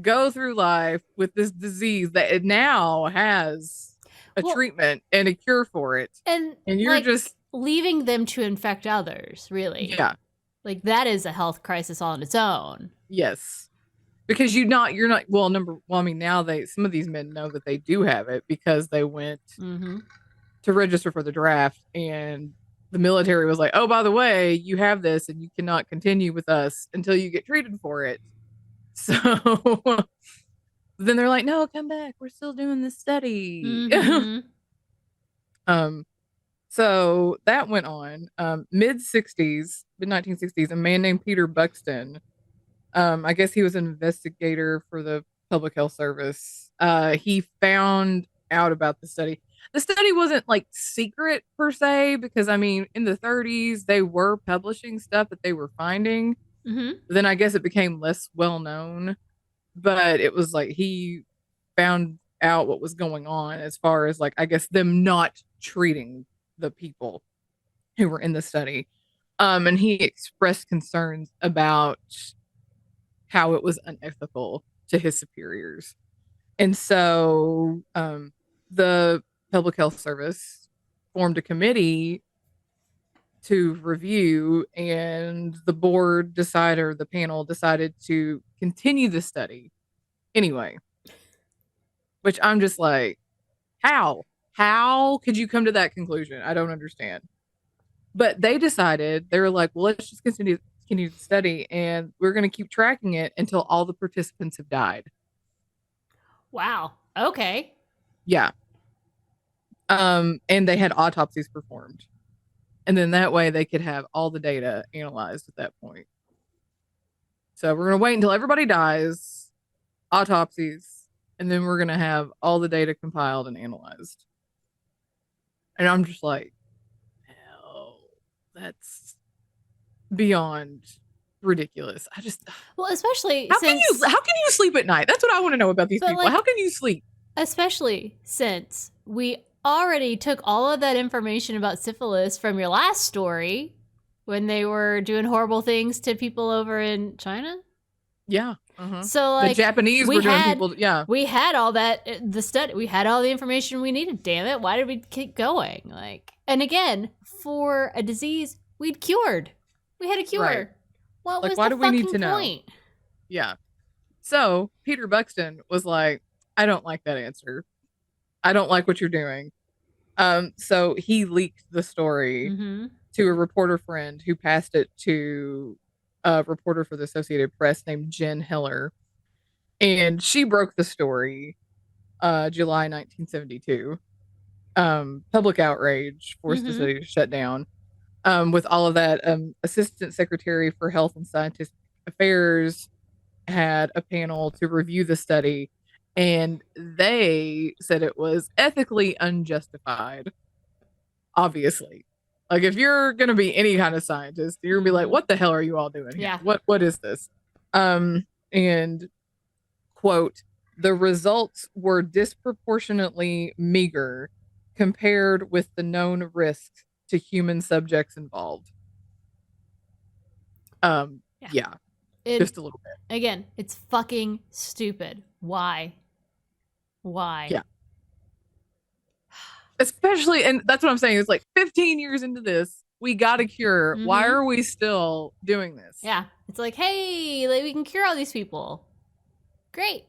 go through life with this disease that it now has a treatment and a cure for it. And you're like, just leaving them to infect others, really. Yeah. Like, that is a health crisis all on its own. Yes. Because you're not, I mean, now some of these men know that they do have it because they went to register for the draft, and the military was like, oh, by the way, you have this and you cannot continue with us until you get treated for it. So then they're like, no, come back. We're still doing this study. So that went on. Mid-1960s, a man named Peter Buxton, I guess he was an investigator for the Public Health Service. He found out about the study. The study wasn't like secret per se, because I mean, in the 30s, they were publishing stuff that they were finding. Then I guess it became less well known, but it was like he found out what was going on as far as like, I guess, them not treating the people who were in the study. And he expressed concerns about how it was unethical to his superiors. And so the Public Health Service formed a committee to review, and the panel decided to continue the study anyway. Which I'm just like, how? How could you come to that conclusion? I don't understand. But they decided, they were like, well, let's just continue the study, and we're going to keep tracking it until all the participants have died. Wow. Okay. Yeah. And they had autopsies performed. And then that way they could have all the data analyzed at that point. So we're going to wait until everybody dies, autopsies, and then we're going to have all the data compiled and analyzed. And I'm just like, hell, that's beyond ridiculous. Especially how can you sleep at night? That's what I want to know about these people. Like, how can you sleep? Especially since we already took all of that information about syphilis from your last story when they were doing horrible things to people over in China. Yeah. So like the Japanese were doing people. Yeah. We had all that, the study, we had all the information we needed. Damn it. Why did we keep going? Like, and again, for a disease we'd cured. We had a cure. Right. What was why the fucking point? Know? Yeah. So Peter Buxton was like, I don't like that answer. I don't like what you're doing. So he leaked the story to a reporter friend who passed it to a reporter for the Associated Press named Jen Heller. And she broke the story July 1972. Public outrage forced the city to shut down. With all of that, Assistant Secretary for Health and Scientific Affairs had a panel to review the study, and they said it was ethically unjustified. Obviously, like if you're going to be any kind of scientist, you're going to be like, what the hell are you all doing here? Yeah. What is this? And quote, the results were disproportionately meager compared with the known risks to human subjects involved. Yeah. Just a little bit. Again, it's fucking stupid. Why? Yeah. Especially, and that's what I'm saying, it's like 15 years into this, we got a cure. Mm-hmm. Why are we still doing this? Yeah. It's like, hey, we can cure all these people. Great.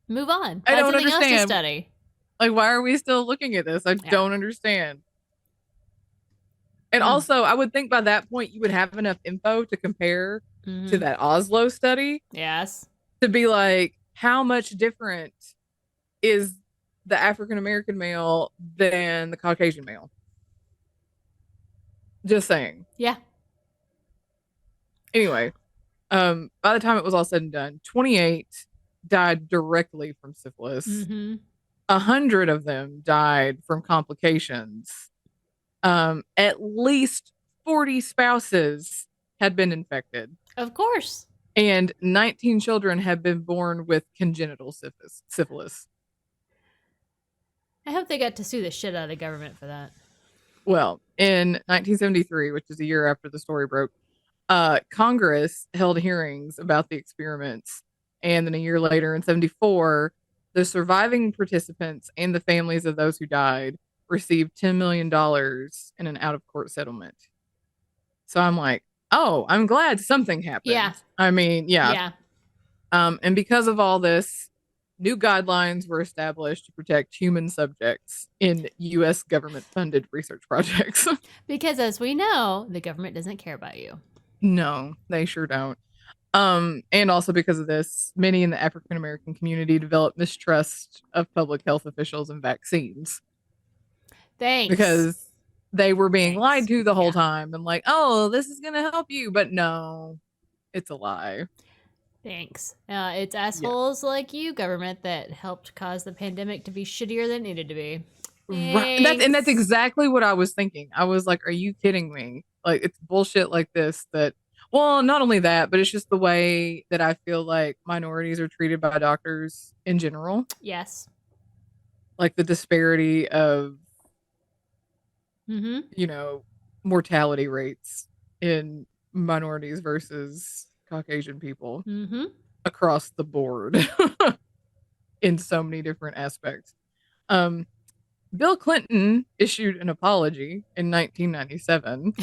Move on. I don't understand. Else to study. Like, why are we still looking at this? I don't understand. And also, I would think by that point, you would have enough info to compare to that Oslo study. Yes. To be like, how much different is the African-American male than the Caucasian male? Just saying. Yeah. Anyway, by the time it was all said and done, 28 died directly from syphilis. 100 of them died from complications. At least 40 spouses had been infected. Of course. And 19 children have been born with congenital syphilis. I hope they got to sue the shit out of the government for that. Well, in 1973, which is a year after the story broke, Congress held hearings about the experiments. And then a year later, in 74, the surviving participants and the families of those who died received $10 million in an out-of-court settlement. So I'm like, oh, I'm glad something happened. Yeah. I mean, yeah. And because of all this, new guidelines were established to protect human subjects in U.S. government-funded research projects. Because as we know, the government doesn't care about you. No, they sure don't. And also because of this, many in the African-American community developed mistrust of public health officials and vaccines. Thanks. Because they were being lied to the whole time and like, oh, this is going to help you. But no, it's a lie. Thanks. It's assholes like you, government, that helped cause the pandemic to be shittier than it needed to be. Right. That's exactly what I was thinking. I was like, are you kidding me? Like, it's bullshit like this that, well, not only that, but it's just the way that I feel like minorities are treated by doctors in general. Yes. Like the disparity of, mm-hmm. you know, mortality rates in minorities versus Caucasian people mm-hmm. across the board in so many different aspects. Bill Clinton issued an apology in 1997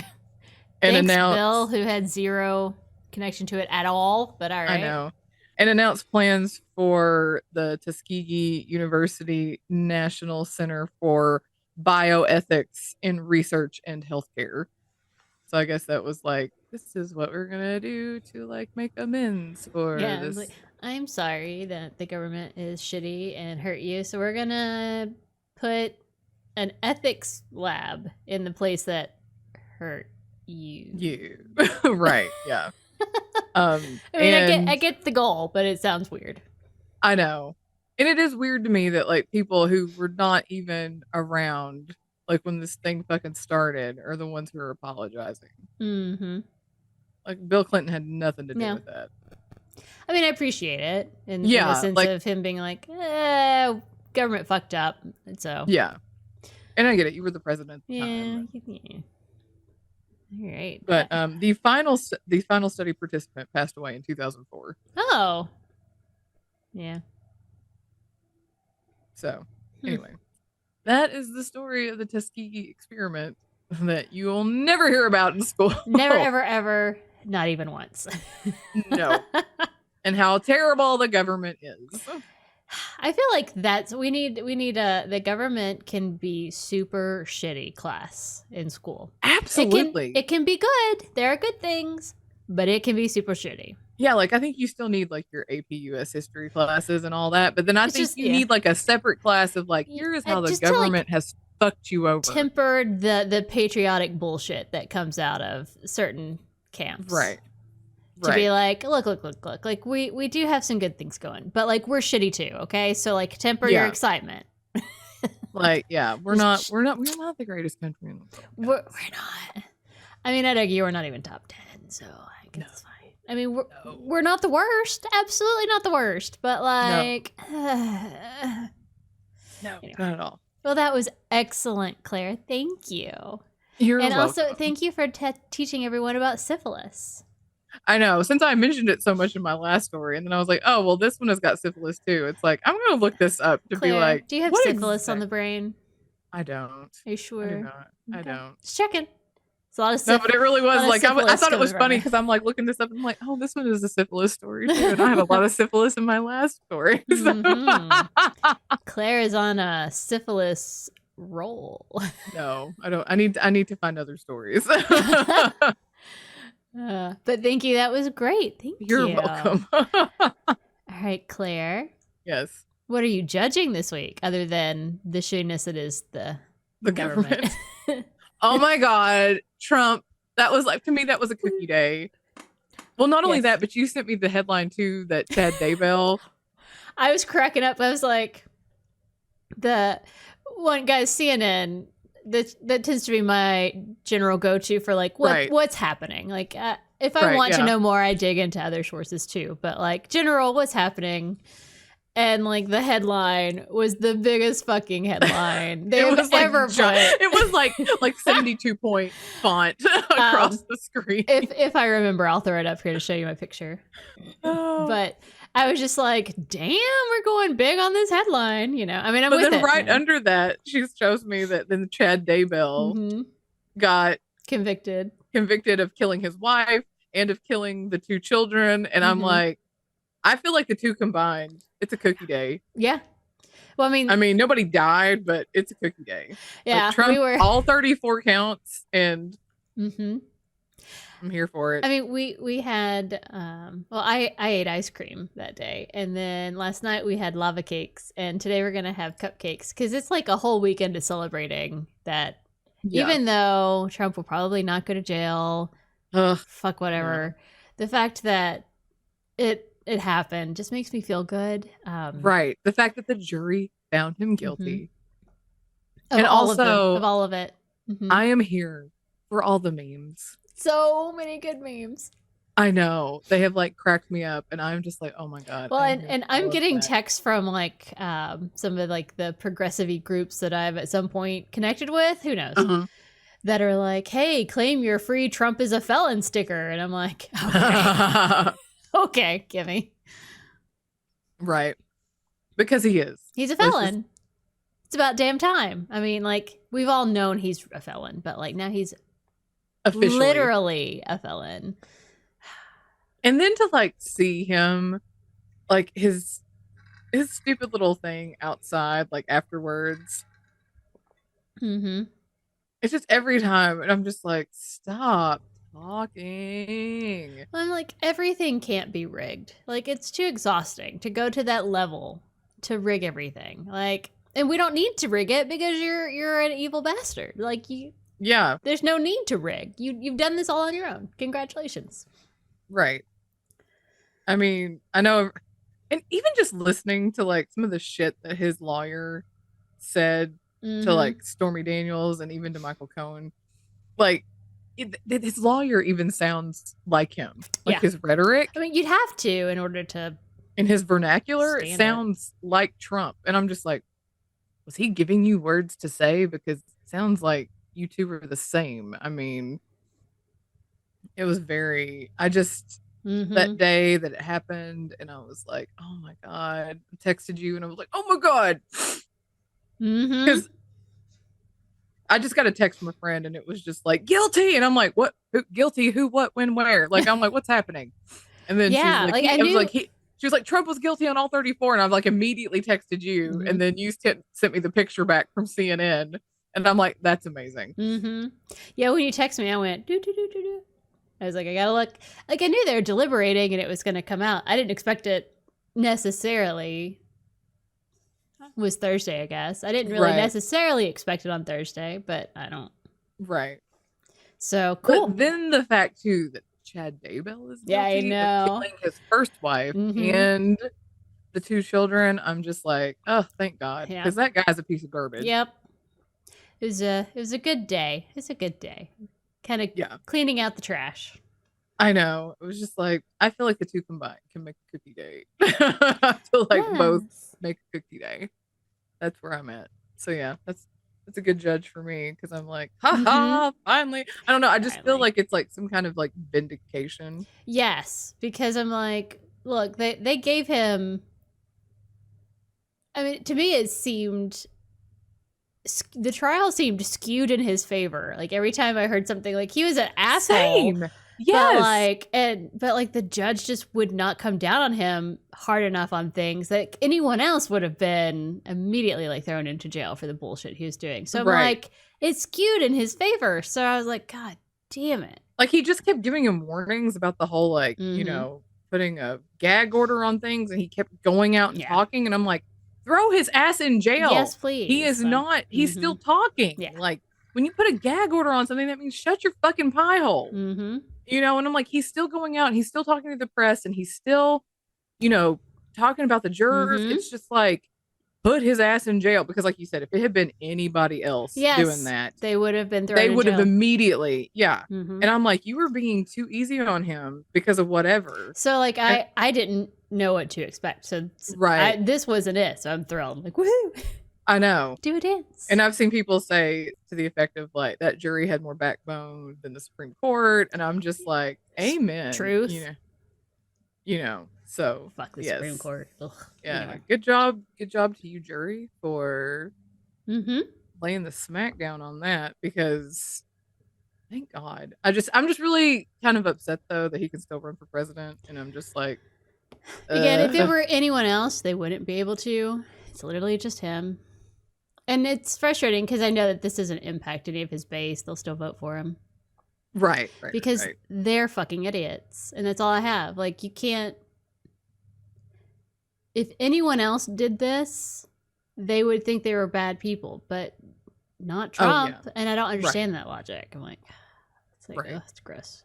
and announced Bill, who had zero connection to it at all, but all right. I know. And announced plans for the Tuskegee University National Center for Bioethics in Research and Healthcare. So I guess that was like, this is what we're going to do to like make amends for this. Like, I'm sorry that the government is shitty and hurt you. So we're going to put an ethics lab in the place that hurt you. Right. Yeah. I mean, I get the goal, but it sounds weird. I know. And it is weird to me that like people who were not even around like when this thing fucking started are the ones who are apologizing. Mm-hmm. Like Bill Clinton had nothing to do with that. I mean, I appreciate it in the sense of him being like, government fucked up. So yeah. And I get it. You were the president at the time. Yeah. All right. But the final study participant passed away in 2004. Oh. Yeah. So, anyway. That is the story of the Tuskegee experiment that you will never hear about in school. Never, ever, ever. Not even once. No. And how terrible the government is. I feel like we need the government can be super shitty class in school. Absolutely. It can be good. There are good things, but it can be super shitty. Yeah, like I think you still need like your AP US history classes and all that, but then I think you need like a separate class of like, here's how the government has fucked you over. Tempered the patriotic bullshit that comes out of certain camps. Right. To be like, look, like we do have some good things going, but like we're shitty too, okay? So like temper your excitement. Like, yeah, we're not the greatest country in the world. We're not. I mean, I'd argue we're not even top 10, so I guess it's fine. I mean, we're not the worst. Absolutely not the worst. But like, no, anyway. Not at all. Well, that was excellent, Claire. Thank you. You're welcome. And also, thank you for teaching everyone about syphilis. I know. Since I mentioned it so much in my last story, and then I was like, oh, well, this one has got syphilis too. It's like, I'm going to look this up to Claire, be like, do you have syphilis on the brain? I don't. Are you sure? I do not. Okay. I don't. Just checking. It's a lot of syphilis. No, but it really was like, I thought it was funny because I'm like looking this up and I'm like, oh, this one is a syphilis story too. And I have a lot of syphilis in my last story. So. Claire is on a syphilis roll. No, I don't. I need to find other stories. But thank you. That was great. Thank you. You're welcome. All right, Claire. Yes. What are you judging this week other than the shittiness that is the government? Oh my God, Trump. That was like, to me, that was a cookie day. Well, not only that, but you sent me the headline too, that Chad Daybell. I was cracking up. I was like, the one guy, CNN, that tends to be my general go-to for like what's happening. Like if I want to know more, I dig into other sources too. But like general, what's happening? And like the headline was the biggest fucking headline they have ever put. It was like 72 point font across the screen. If I remember, I'll throw it up here to show you my picture. But I was just like, damn, we're going big on this headline, you know. I mean, but then right under that, she shows me that then Chad Daybell got convicted of killing his wife and of killing the 2 children, and I'm like, I feel like the 2 combined, it's a cookie day. Yeah. Well, I mean, nobody died, but it's a cookie day. Yeah, like Trump, all 34 counts, and I'm here for it. I mean, we had I ate ice cream that day, and then last night we had lava cakes, and today we're gonna have cupcakes because it's like a whole weekend of celebrating that. Yeah. Even though Trump will probably not go to jail, fuck whatever. Yeah. The fact that it happened just makes me feel good. Right. The fact that the jury found him guilty. And also of all of it. I am here for all the memes. So many good memes. I know. They have like cracked me up, and I'm just like, oh my God. Well, and I'm getting texts from like some of like the progressive-y groups that I've at some point connected with. Who knows? That are like, hey, claim your free Trump is a felon sticker. And I'm like, okay. Okay, gimme. Right. Because he is. He's a felon. It's about damn time. I mean, like, we've all known he's a felon, but like now he's officially literally a felon. And then to like see him, like his stupid little thing outside, like afterwards. It's just every time, and I'm just like, stop talking. I'm like, everything can't be rigged. Like, it's too exhausting to go to that level to rig everything. Like, and we don't need to rig it because you're an evil bastard. Like, there's no need to rig. You've done this all on your own. Congratulations. Right. I mean, I know, and even just listening to like some of the shit that his lawyer said to like Stormy Daniels and even to Michael Cohen, like. His lawyer even sounds like him, like his rhetoric. I mean, you'd have to in order to. In his vernacular, it sounds like Trump, and I'm just like, was he giving you words to say? Because it sounds like you two are the same. I mean, it was very. I just that day that it happened, and I was like, oh my God! I texted you, and I was like, oh my God, because. I just got a text from a friend, and it was just like, guilty. And I'm like, what? Who, guilty? Who, what, when, where? Like, I'm like, what's happening? And then she was like, Trump was guilty on all 34. And I've like immediately texted you. And then you sent me the picture back from CNN. And I'm like, that's amazing. Yeah, when you text me, I went, do. I was like, I gotta look. Like, I knew they were deliberating and it was going to come out. I didn't expect it necessarily. Was Thursday, I guess. I didn't really necessarily expect it on Thursday, but I don't. Right. So cool. But then the fact too that Chad Daybell is guilty of killing his first wife and the 2 children. I'm just like, oh, thank God, because that guy's a piece of garbage. Yep. It was a good day. It's a good day. Kind of cleaning out the trash. I know. It was just like, I feel like the two combined can make a cookie day. I feel like both make a cookie day. That's where I'm at. So yeah, that's a good judge for me because I'm like, haha, finally. I don't know. I just feel like it's like some kind of like vindication. Yes, because I'm like, look, they gave him. I mean, to me, it seemed the trial seemed skewed in his favor. Like every time I heard something, like he was an asshole. Same. Yes. But like the judge just would not come down on him hard enough on things that anyone else would have been immediately like thrown into jail for the bullshit he was doing. So I'm like, it's skewed in his favor. So I was like, God damn it. Like he just kept giving him warnings about the whole like, you know, putting a gag order on things, and he kept going out and talking, and I'm like, throw his ass in jail. Yes, please. He is not, he's still talking. Yeah. Like when you put a gag order on something, that means shut your fucking pie hole. You know, and I'm like, he's still going out and he's still talking to the press and he's still, you know, talking about the jurors. It's just like, put his ass in jail. Because like you said, if it had been anybody else doing that, they would have been thrown in jail. They would have immediately, And I'm like, you were being too easy on him because of whatever. So like, I didn't know what to expect. So this wasn't it. So I'm thrilled. I'm like, woohoo. I know. Do a dance. And I've seen people say to the effect of like, that jury had more backbone than the Supreme Court. And I'm just like, amen. Truth. You know, so. Fuck the Supreme Court. Ugh. Yeah. Anyway. Good job to you, jury, for laying the smackdown on that, because thank God. I'm just really kind of upset though that he can still run for president. And I'm just like, again, if it were anyone else, they wouldn't be able to. It's literally just him. And it's frustrating because I know that this doesn't impact any of his base. They'll still vote for him. Right. Because they're fucking idiots. And that's all I have. Like, you can't... If anyone else did this, they would think they were bad people. But not Trump. Oh, yeah. And I don't understand that logic. I'm like, oh, it's gross.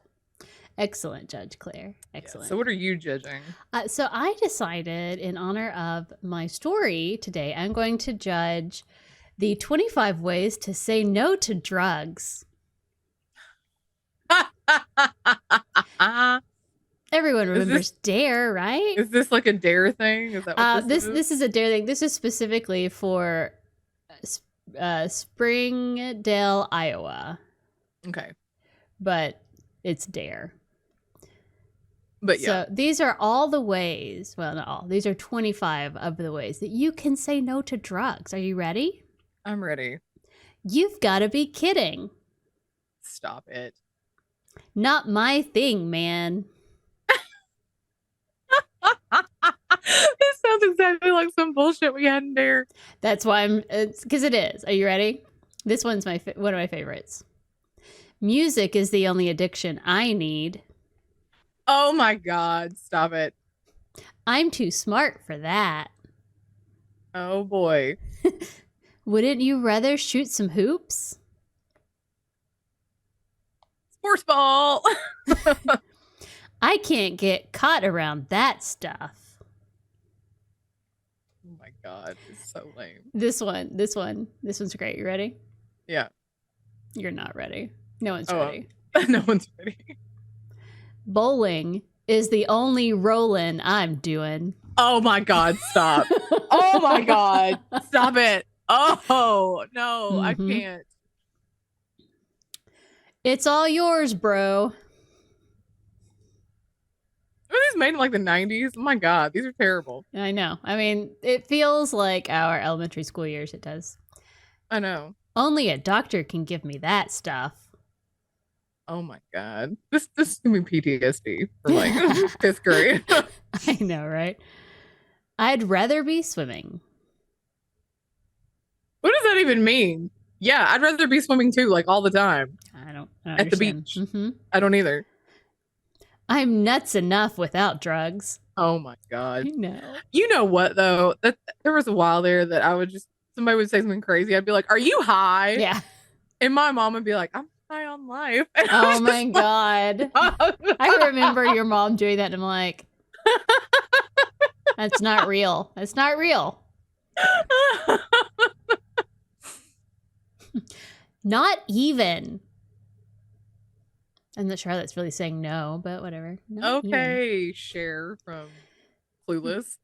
Excellent, Judge Claire. Excellent. Yeah, so what are you judging? So I decided, in honor of my story today, I'm going to judge the 25 ways to say no to drugs. Everyone remembers DARE, right? Is this like a DARE thing? Is that what this is a DARE thing. This is specifically for Springdale, Iowa. Okay. But it's DARE. But yeah. So these are all the ways, well, not all, these are 25 of the ways that you can say no to drugs. Are you ready? I'm ready. You've got to be kidding. Stop it. Not my thing, man. This sounds exactly like some bullshit we had in DARE. That's why because it is. Are you ready? This one's one of my favorites. Music is the only addiction I need. Oh my God, stop it. I'm too smart for that. Oh boy. Wouldn't you rather shoot some hoops? Sports ball. I can't get caught around that stuff. Oh my God, it's so lame. This one's great. You ready? Yeah. You're not ready. No one's ready. No one's ready. Bowling is the only rollin' I'm doing. Oh my God, stop. Oh my God, stop it. Oh, no, I can't. It's all yours, bro. Were these made in like the 90s? Oh my God, these are terrible. I know. I mean, it feels like our elementary school years. It does. I know. Only a doctor can give me that stuff. Oh my God. This is gonna be PTSD for like 5th grade. I know, right? I'd rather be swimming. What does that even mean? Yeah, I'd rather be swimming too, like all the time. I don't at understand. The beach. I don't either. I'm nuts enough without drugs. Oh my God. No. You know what though? There was a while there that I would somebody would say something crazy. I'd be like, "Are you high?" Yeah. And my mom would be like, "I'm high on life." And oh my God. I remember your mom doing that and I'm like, that's not real. That's not real. Not even. I'm not sure how that's really saying no, but whatever. No, okay, Cher from Clueless.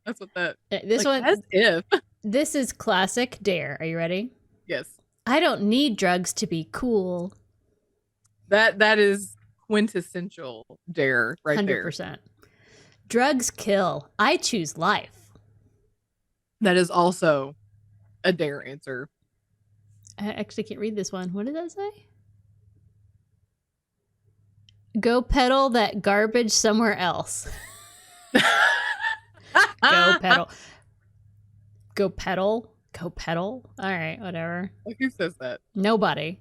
That's what that. This like, one. As if. This is classic dare. Are you ready? Yes. I don't need drugs to be cool. That is quintessential dare right 100%. There. 100%. Drugs kill. I choose life. That is also a dare answer. I actually can't read this one. What did that say? Go peddle that garbage somewhere else. Go pedal. Go pedal. Go pedal. All right, whatever. Who says that? Nobody.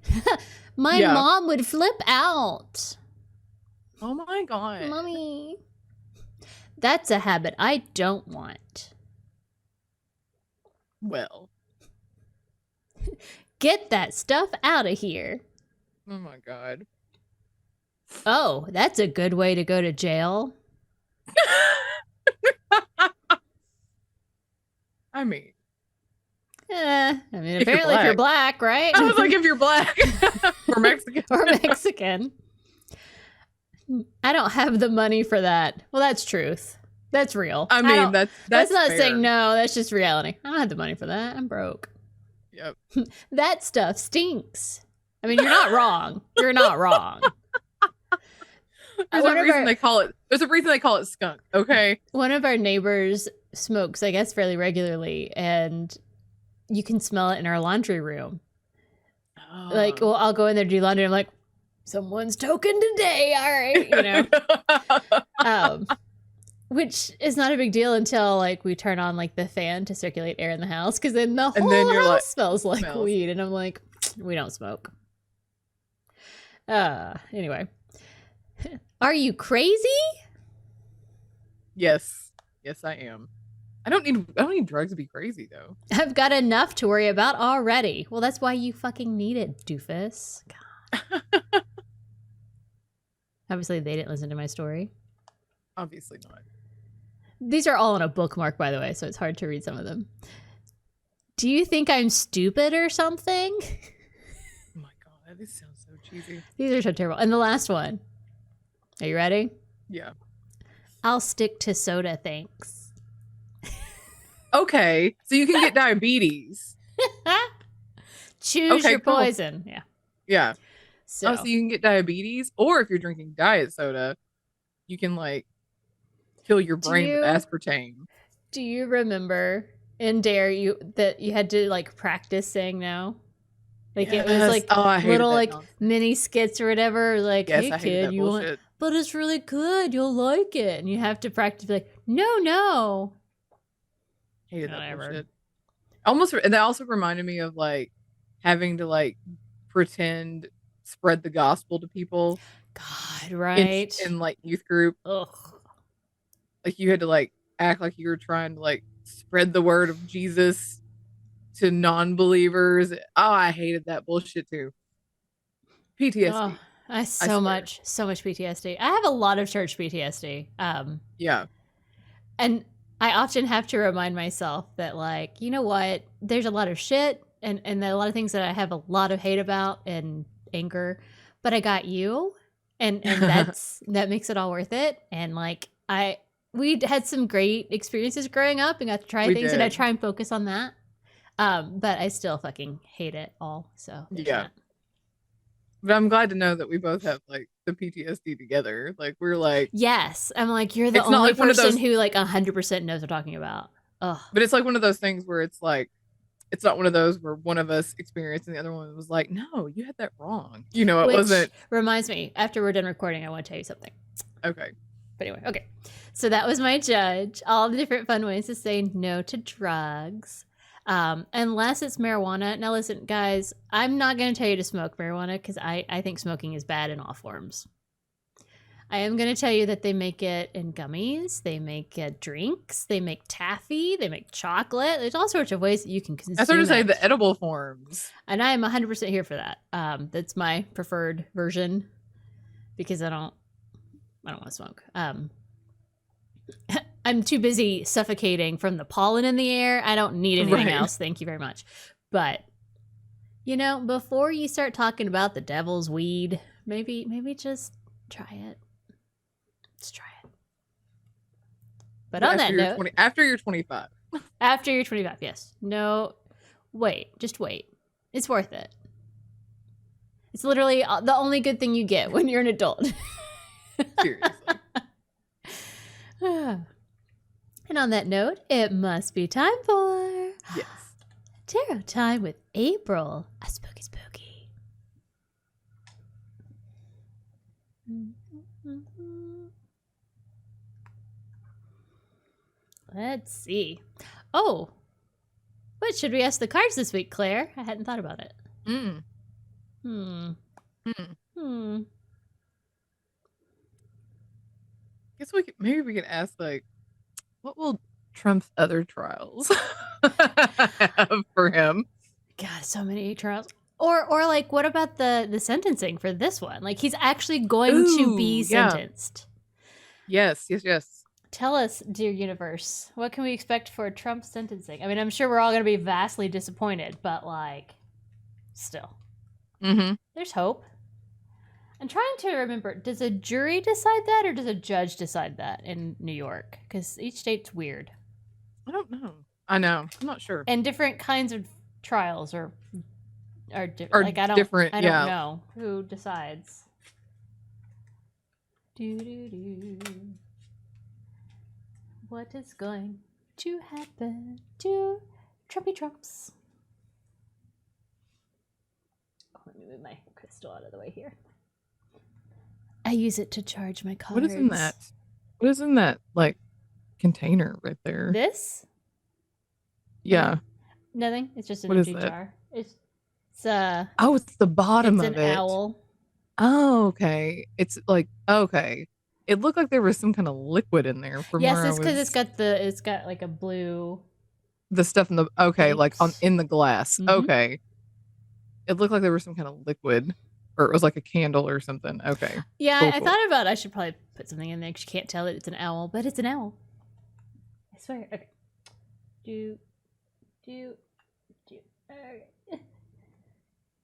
My mom would flip out. Oh my God. Mommy. That's a habit I don't want. Well. Get that stuff out of here. Oh my God. Oh, that's a good way to go to jail. I mean, apparently if you're black, right? I was like, if you're black or Mexican. Or Mexican. I don't have the money for that. Well, that's truth. That's real. I mean, that's not fair. Saying no. That's just reality. I don't have the money for that. I'm broke. Yep. That stuff stinks. I mean, you're not wrong. You're not wrong. There's a reason they call it skunk. Okay. One of our neighbors smokes, I guess, fairly regularly, and you can smell it in our laundry room. Oh. Like, well, I'll go in there to do laundry. I'm like, someone's token today. All right, you know. Which is not a big deal until like we turn on like the fan to circulate air in the house, because then the whole house smells like weed, and I'm like, we don't smoke. Anyway, are you crazy? Yes, I am. I don't need drugs to be crazy though. I've got enough to worry about already. Well, that's why you fucking need it, doofus. God. Obviously, they didn't listen to my story. Obviously not. These are all in a bookmark, by the way, so it's hard to read some of them. Do you think I'm stupid or something? Oh my God, this sounds so cheesy. These are so terrible. And the last one. Are you ready? Yeah. I'll stick to soda, thanks. Okay, so you can get diabetes. Choose your poison. Yeah. Yeah. So you can get diabetes, or if you're drinking diet soda, you can like kill your brain with aspartame. Do you remember in Dare that you had to like practice saying no? Like it was like little like nonsense. Mini skits or whatever. Like, yes, hey kid, you want, but it's really good. You'll like it, and you have to practice. Like, no. Hated that bullshit. And that also reminded me of like having to like pretend spread the gospel to people. God, right? In like youth group. Ugh. Like you had to like act like you were trying to like spread the word of Jesus to non-believers. Oh, I hated that bullshit too. PTSD. Oh, so much PTSD. I have a lot of church PTSD. Yeah. And I often have to remind myself that like, you know what? There's a lot of shit and there are a lot of things that I have a lot of hate about and anger, but I got you and that makes it all worth it. And like we had some great experiences growing up and got to try things, and I try and focus on that. But I still fucking hate it all. So yeah. But I'm glad to know that we both have like the PTSD together. Like we're like, yes, I'm like, you're the only person who like 100% knows what I'm talking about. Ugh. But it's like one of those things where it's like, it's not one of those where one of us experienced and the other one was like, no, you had that wrong. You know, it wasn't. Reminds me, after we're done recording, I want to tell you something. Okay. But anyway, okay. So that was my judge. All the different fun ways to say no to drugs. Unless it's marijuana. Now listen, guys, I'm not going to tell you to smoke marijuana because I think smoking is bad in all forms. I am going to tell you that they make it in gummies. They make drinks. They make taffy. They make chocolate. There's all sorts of ways that you can consume I sort of say the edible forms. And I am 100% here for that. That's my preferred version because I don't want to smoke. I'm too busy suffocating from the pollen in the air. I don't need anything else. Thank you very much. But, you know, before you start talking about the devil's weed maybe just try it. Let's try it. But on that note, after you're 25. After you're 25, yes. No, just wait. It's worth it. It's literally the only good thing you get when you're an adult. Seriously. And on that note, it must be time for Tarot Time with April. A spooky spooky. Let's see. Oh, what should we ask the cards this week, Claire? I hadn't thought about it. Guess maybe we could ask, like, what will Trump's other trials have for him? God, so many trials. Or like, what about the sentencing for this one? Like, he's actually going to be sentenced. Yes. Tell us, dear universe, what can we expect for Trump's sentencing? I mean, I'm sure we're all going to be vastly disappointed, but, like, still. There's hope. I'm trying to remember, does a jury decide that or does a judge decide that in New York? Because each state's weird. I don't know. I know. I'm not sure. And different kinds of trials are like, I don't know who decides. What is going to happen to Trumpy Trumps? Oh, let me move my crystal out of the way here. I use it to charge my cards. What is in that? What is in that, like, container right there? This? Yeah. Nothing. It's just an empty jar. It's it's the bottom of it. It's an owl. Oh, okay. It's like, okay. It looked like there was some kind of liquid in there. Yes, it's because it's got like a blue. The stuff in the like in the glass. Okay. It looked like there was some kind of liquid, or it was like a candle or something. Okay. Yeah, cool. I thought about I should probably put something in there because you can't tell it's an owl, but it's an owl. I swear. Okay. Do. Okay.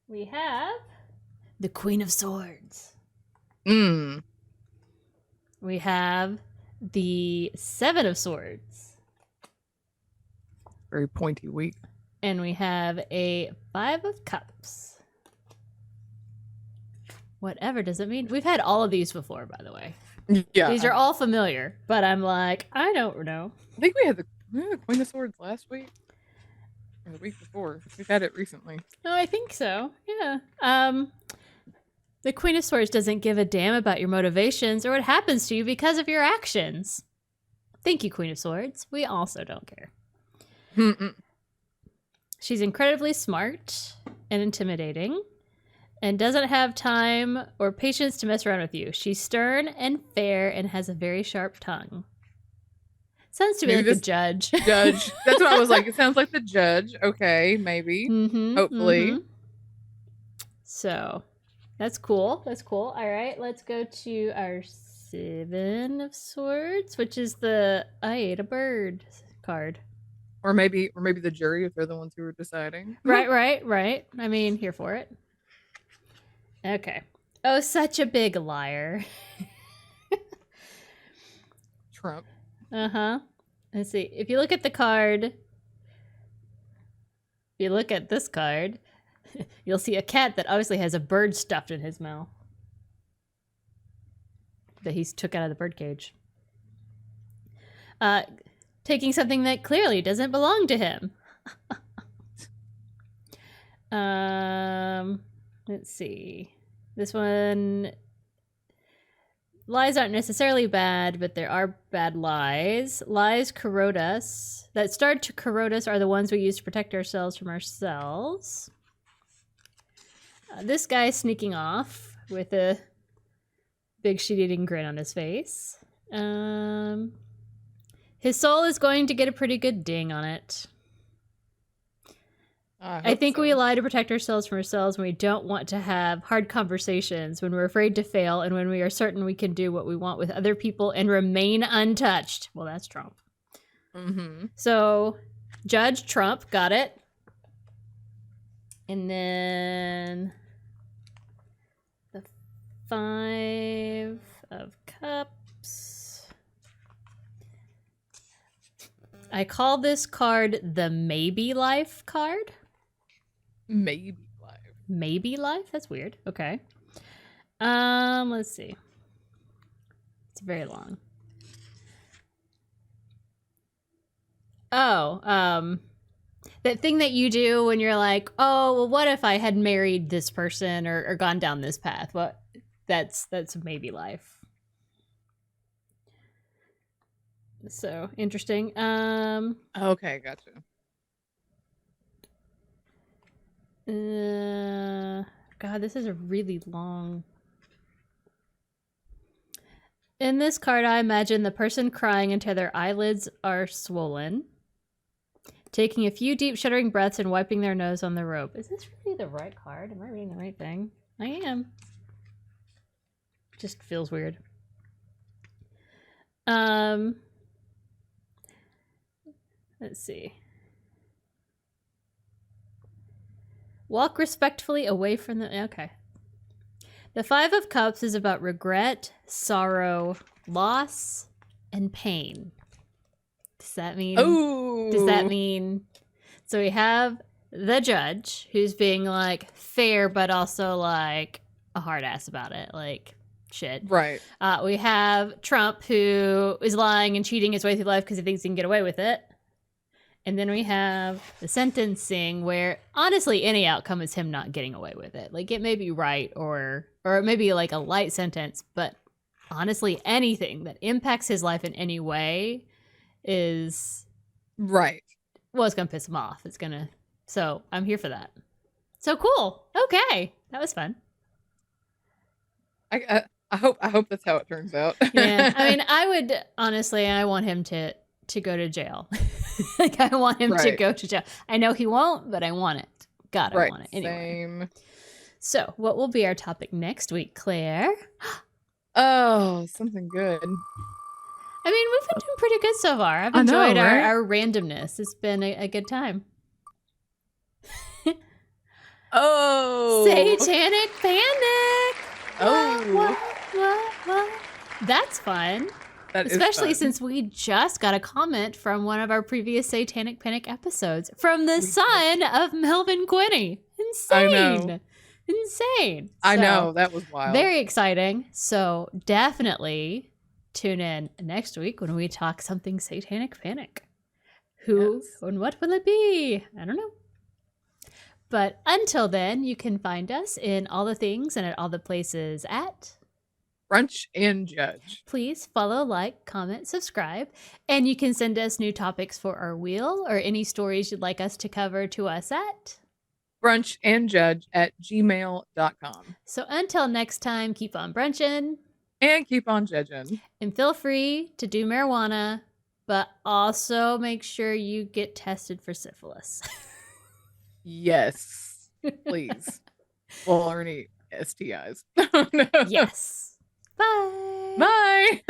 We have the Queen of Swords. We have the Seven of Swords. Very pointy week. And we have a Five of Cups. Whatever does it mean? We've had all of these before, by the way. Yeah. These are all familiar, but I'm like, I don't know. I think we had the Queen of Swords last week. Or the week before. We've had it recently. Oh, I think so. Yeah. The Queen of Swords doesn't give a damn about your motivations or what happens to you because of your actions. Thank you, Queen of Swords. We also don't care. She's incredibly smart and intimidating and doesn't have time or patience to mess around with you. She's stern and fair and has a very sharp tongue. Sounds to me like the judge. Judge. That's what I was like. It sounds like the judge. Okay, maybe. Hopefully. So, that's cool. All right, let's go to our Seven of Swords, which is the I ate a bird card. Or maybe the jury if they're the ones who are deciding. Right. I mean, here for it. Okay. Oh, such a big liar. Trump. Let's see. If you look at the card, if you look at this card, you'll see a cat that obviously has a bird stuffed in his mouth that he's took out of the bird cage. Taking something that clearly doesn't belong to him. Let's see. This one... Lies aren't necessarily bad, but there are bad lies. Lies corrode us. That start to corrode us are the ones we use to protect ourselves from ourselves. This guy's sneaking off with a big shit-eating grin on his face. His soul is going to get a pretty good ding on it. I think we lie to protect ourselves from ourselves when we don't want to have hard conversations, when we're afraid to fail, and when we are certain we can do what we want with other people and remain untouched. Well, that's Trump. So, Judge Trump, got it. And then the 5 of Cups. I call this card the Maybe Life card. Maybe Life. Maybe Life? That's weird. Okay. Let's see. It's very long. Oh, that thing that you do when you're like, oh, well, what if I had married this person or gone down this path? What? That's Maybe Life. So interesting. Okay, gotcha. God, this is a really long. In this card, I imagine the person crying until their eyelids are swollen, taking a few deep shuddering breaths and wiping their nose on the robe. Is this really the right card? Am I reading the right thing? I am. Just feels weird. Let's see. Walk respectfully away from the... Okay. The 5 of Cups is about regret, sorrow, loss, and pain. Does that mean... Oh! Does that mean... So we have the judge, who's being, like, fair, but also, like, a hard ass about it. Like, shit. Right. We have Trump, who is lying and cheating his way through life because he thinks he can get away with it. And then we have the sentencing where, honestly, any outcome is him not getting away with it. Like, it may be right or it may be, like, a light sentence, but honestly, anything that impacts his life in any way is... Right. Well, it's going to piss him off. It's going to... So, I'm here for that. So, cool. Okay. That was fun. I hope that's how it turns out. Yeah. I mean, I would... Honestly, I want him to go to jail. Like, I want him to go to jail. I know he won't, but I want it. God, I want it. Anyway. Same. So, what will be our topic next week, Claire? Oh, something good. I mean, we've been doing pretty good so far. I've enjoyed our randomness. It's been a good time. Oh! Satanic Panic! Oh! What? That's fun. Especially since we just got a comment from one of our previous Satanic Panic episodes from the son of Melvin Quinney. Insane. I know. Insane. I know. That was wild. Very exciting. So definitely tune in next week when we talk something Satanic Panic. Who and what will it be? I don't know. But until then, you can find us in all the things and at all the places at... Brunch and Judge. Please follow, like, comment, subscribe, and you can send us new topics for our wheel or any stories you'd like us to cover to us at brunchandjudge@gmail.com. So until next time, keep on brunching and keep on judging. And feel free to do marijuana, but also make sure you get tested for syphilis. Yes, please. Well, or any STIs. No. Yes. Bye. Bye.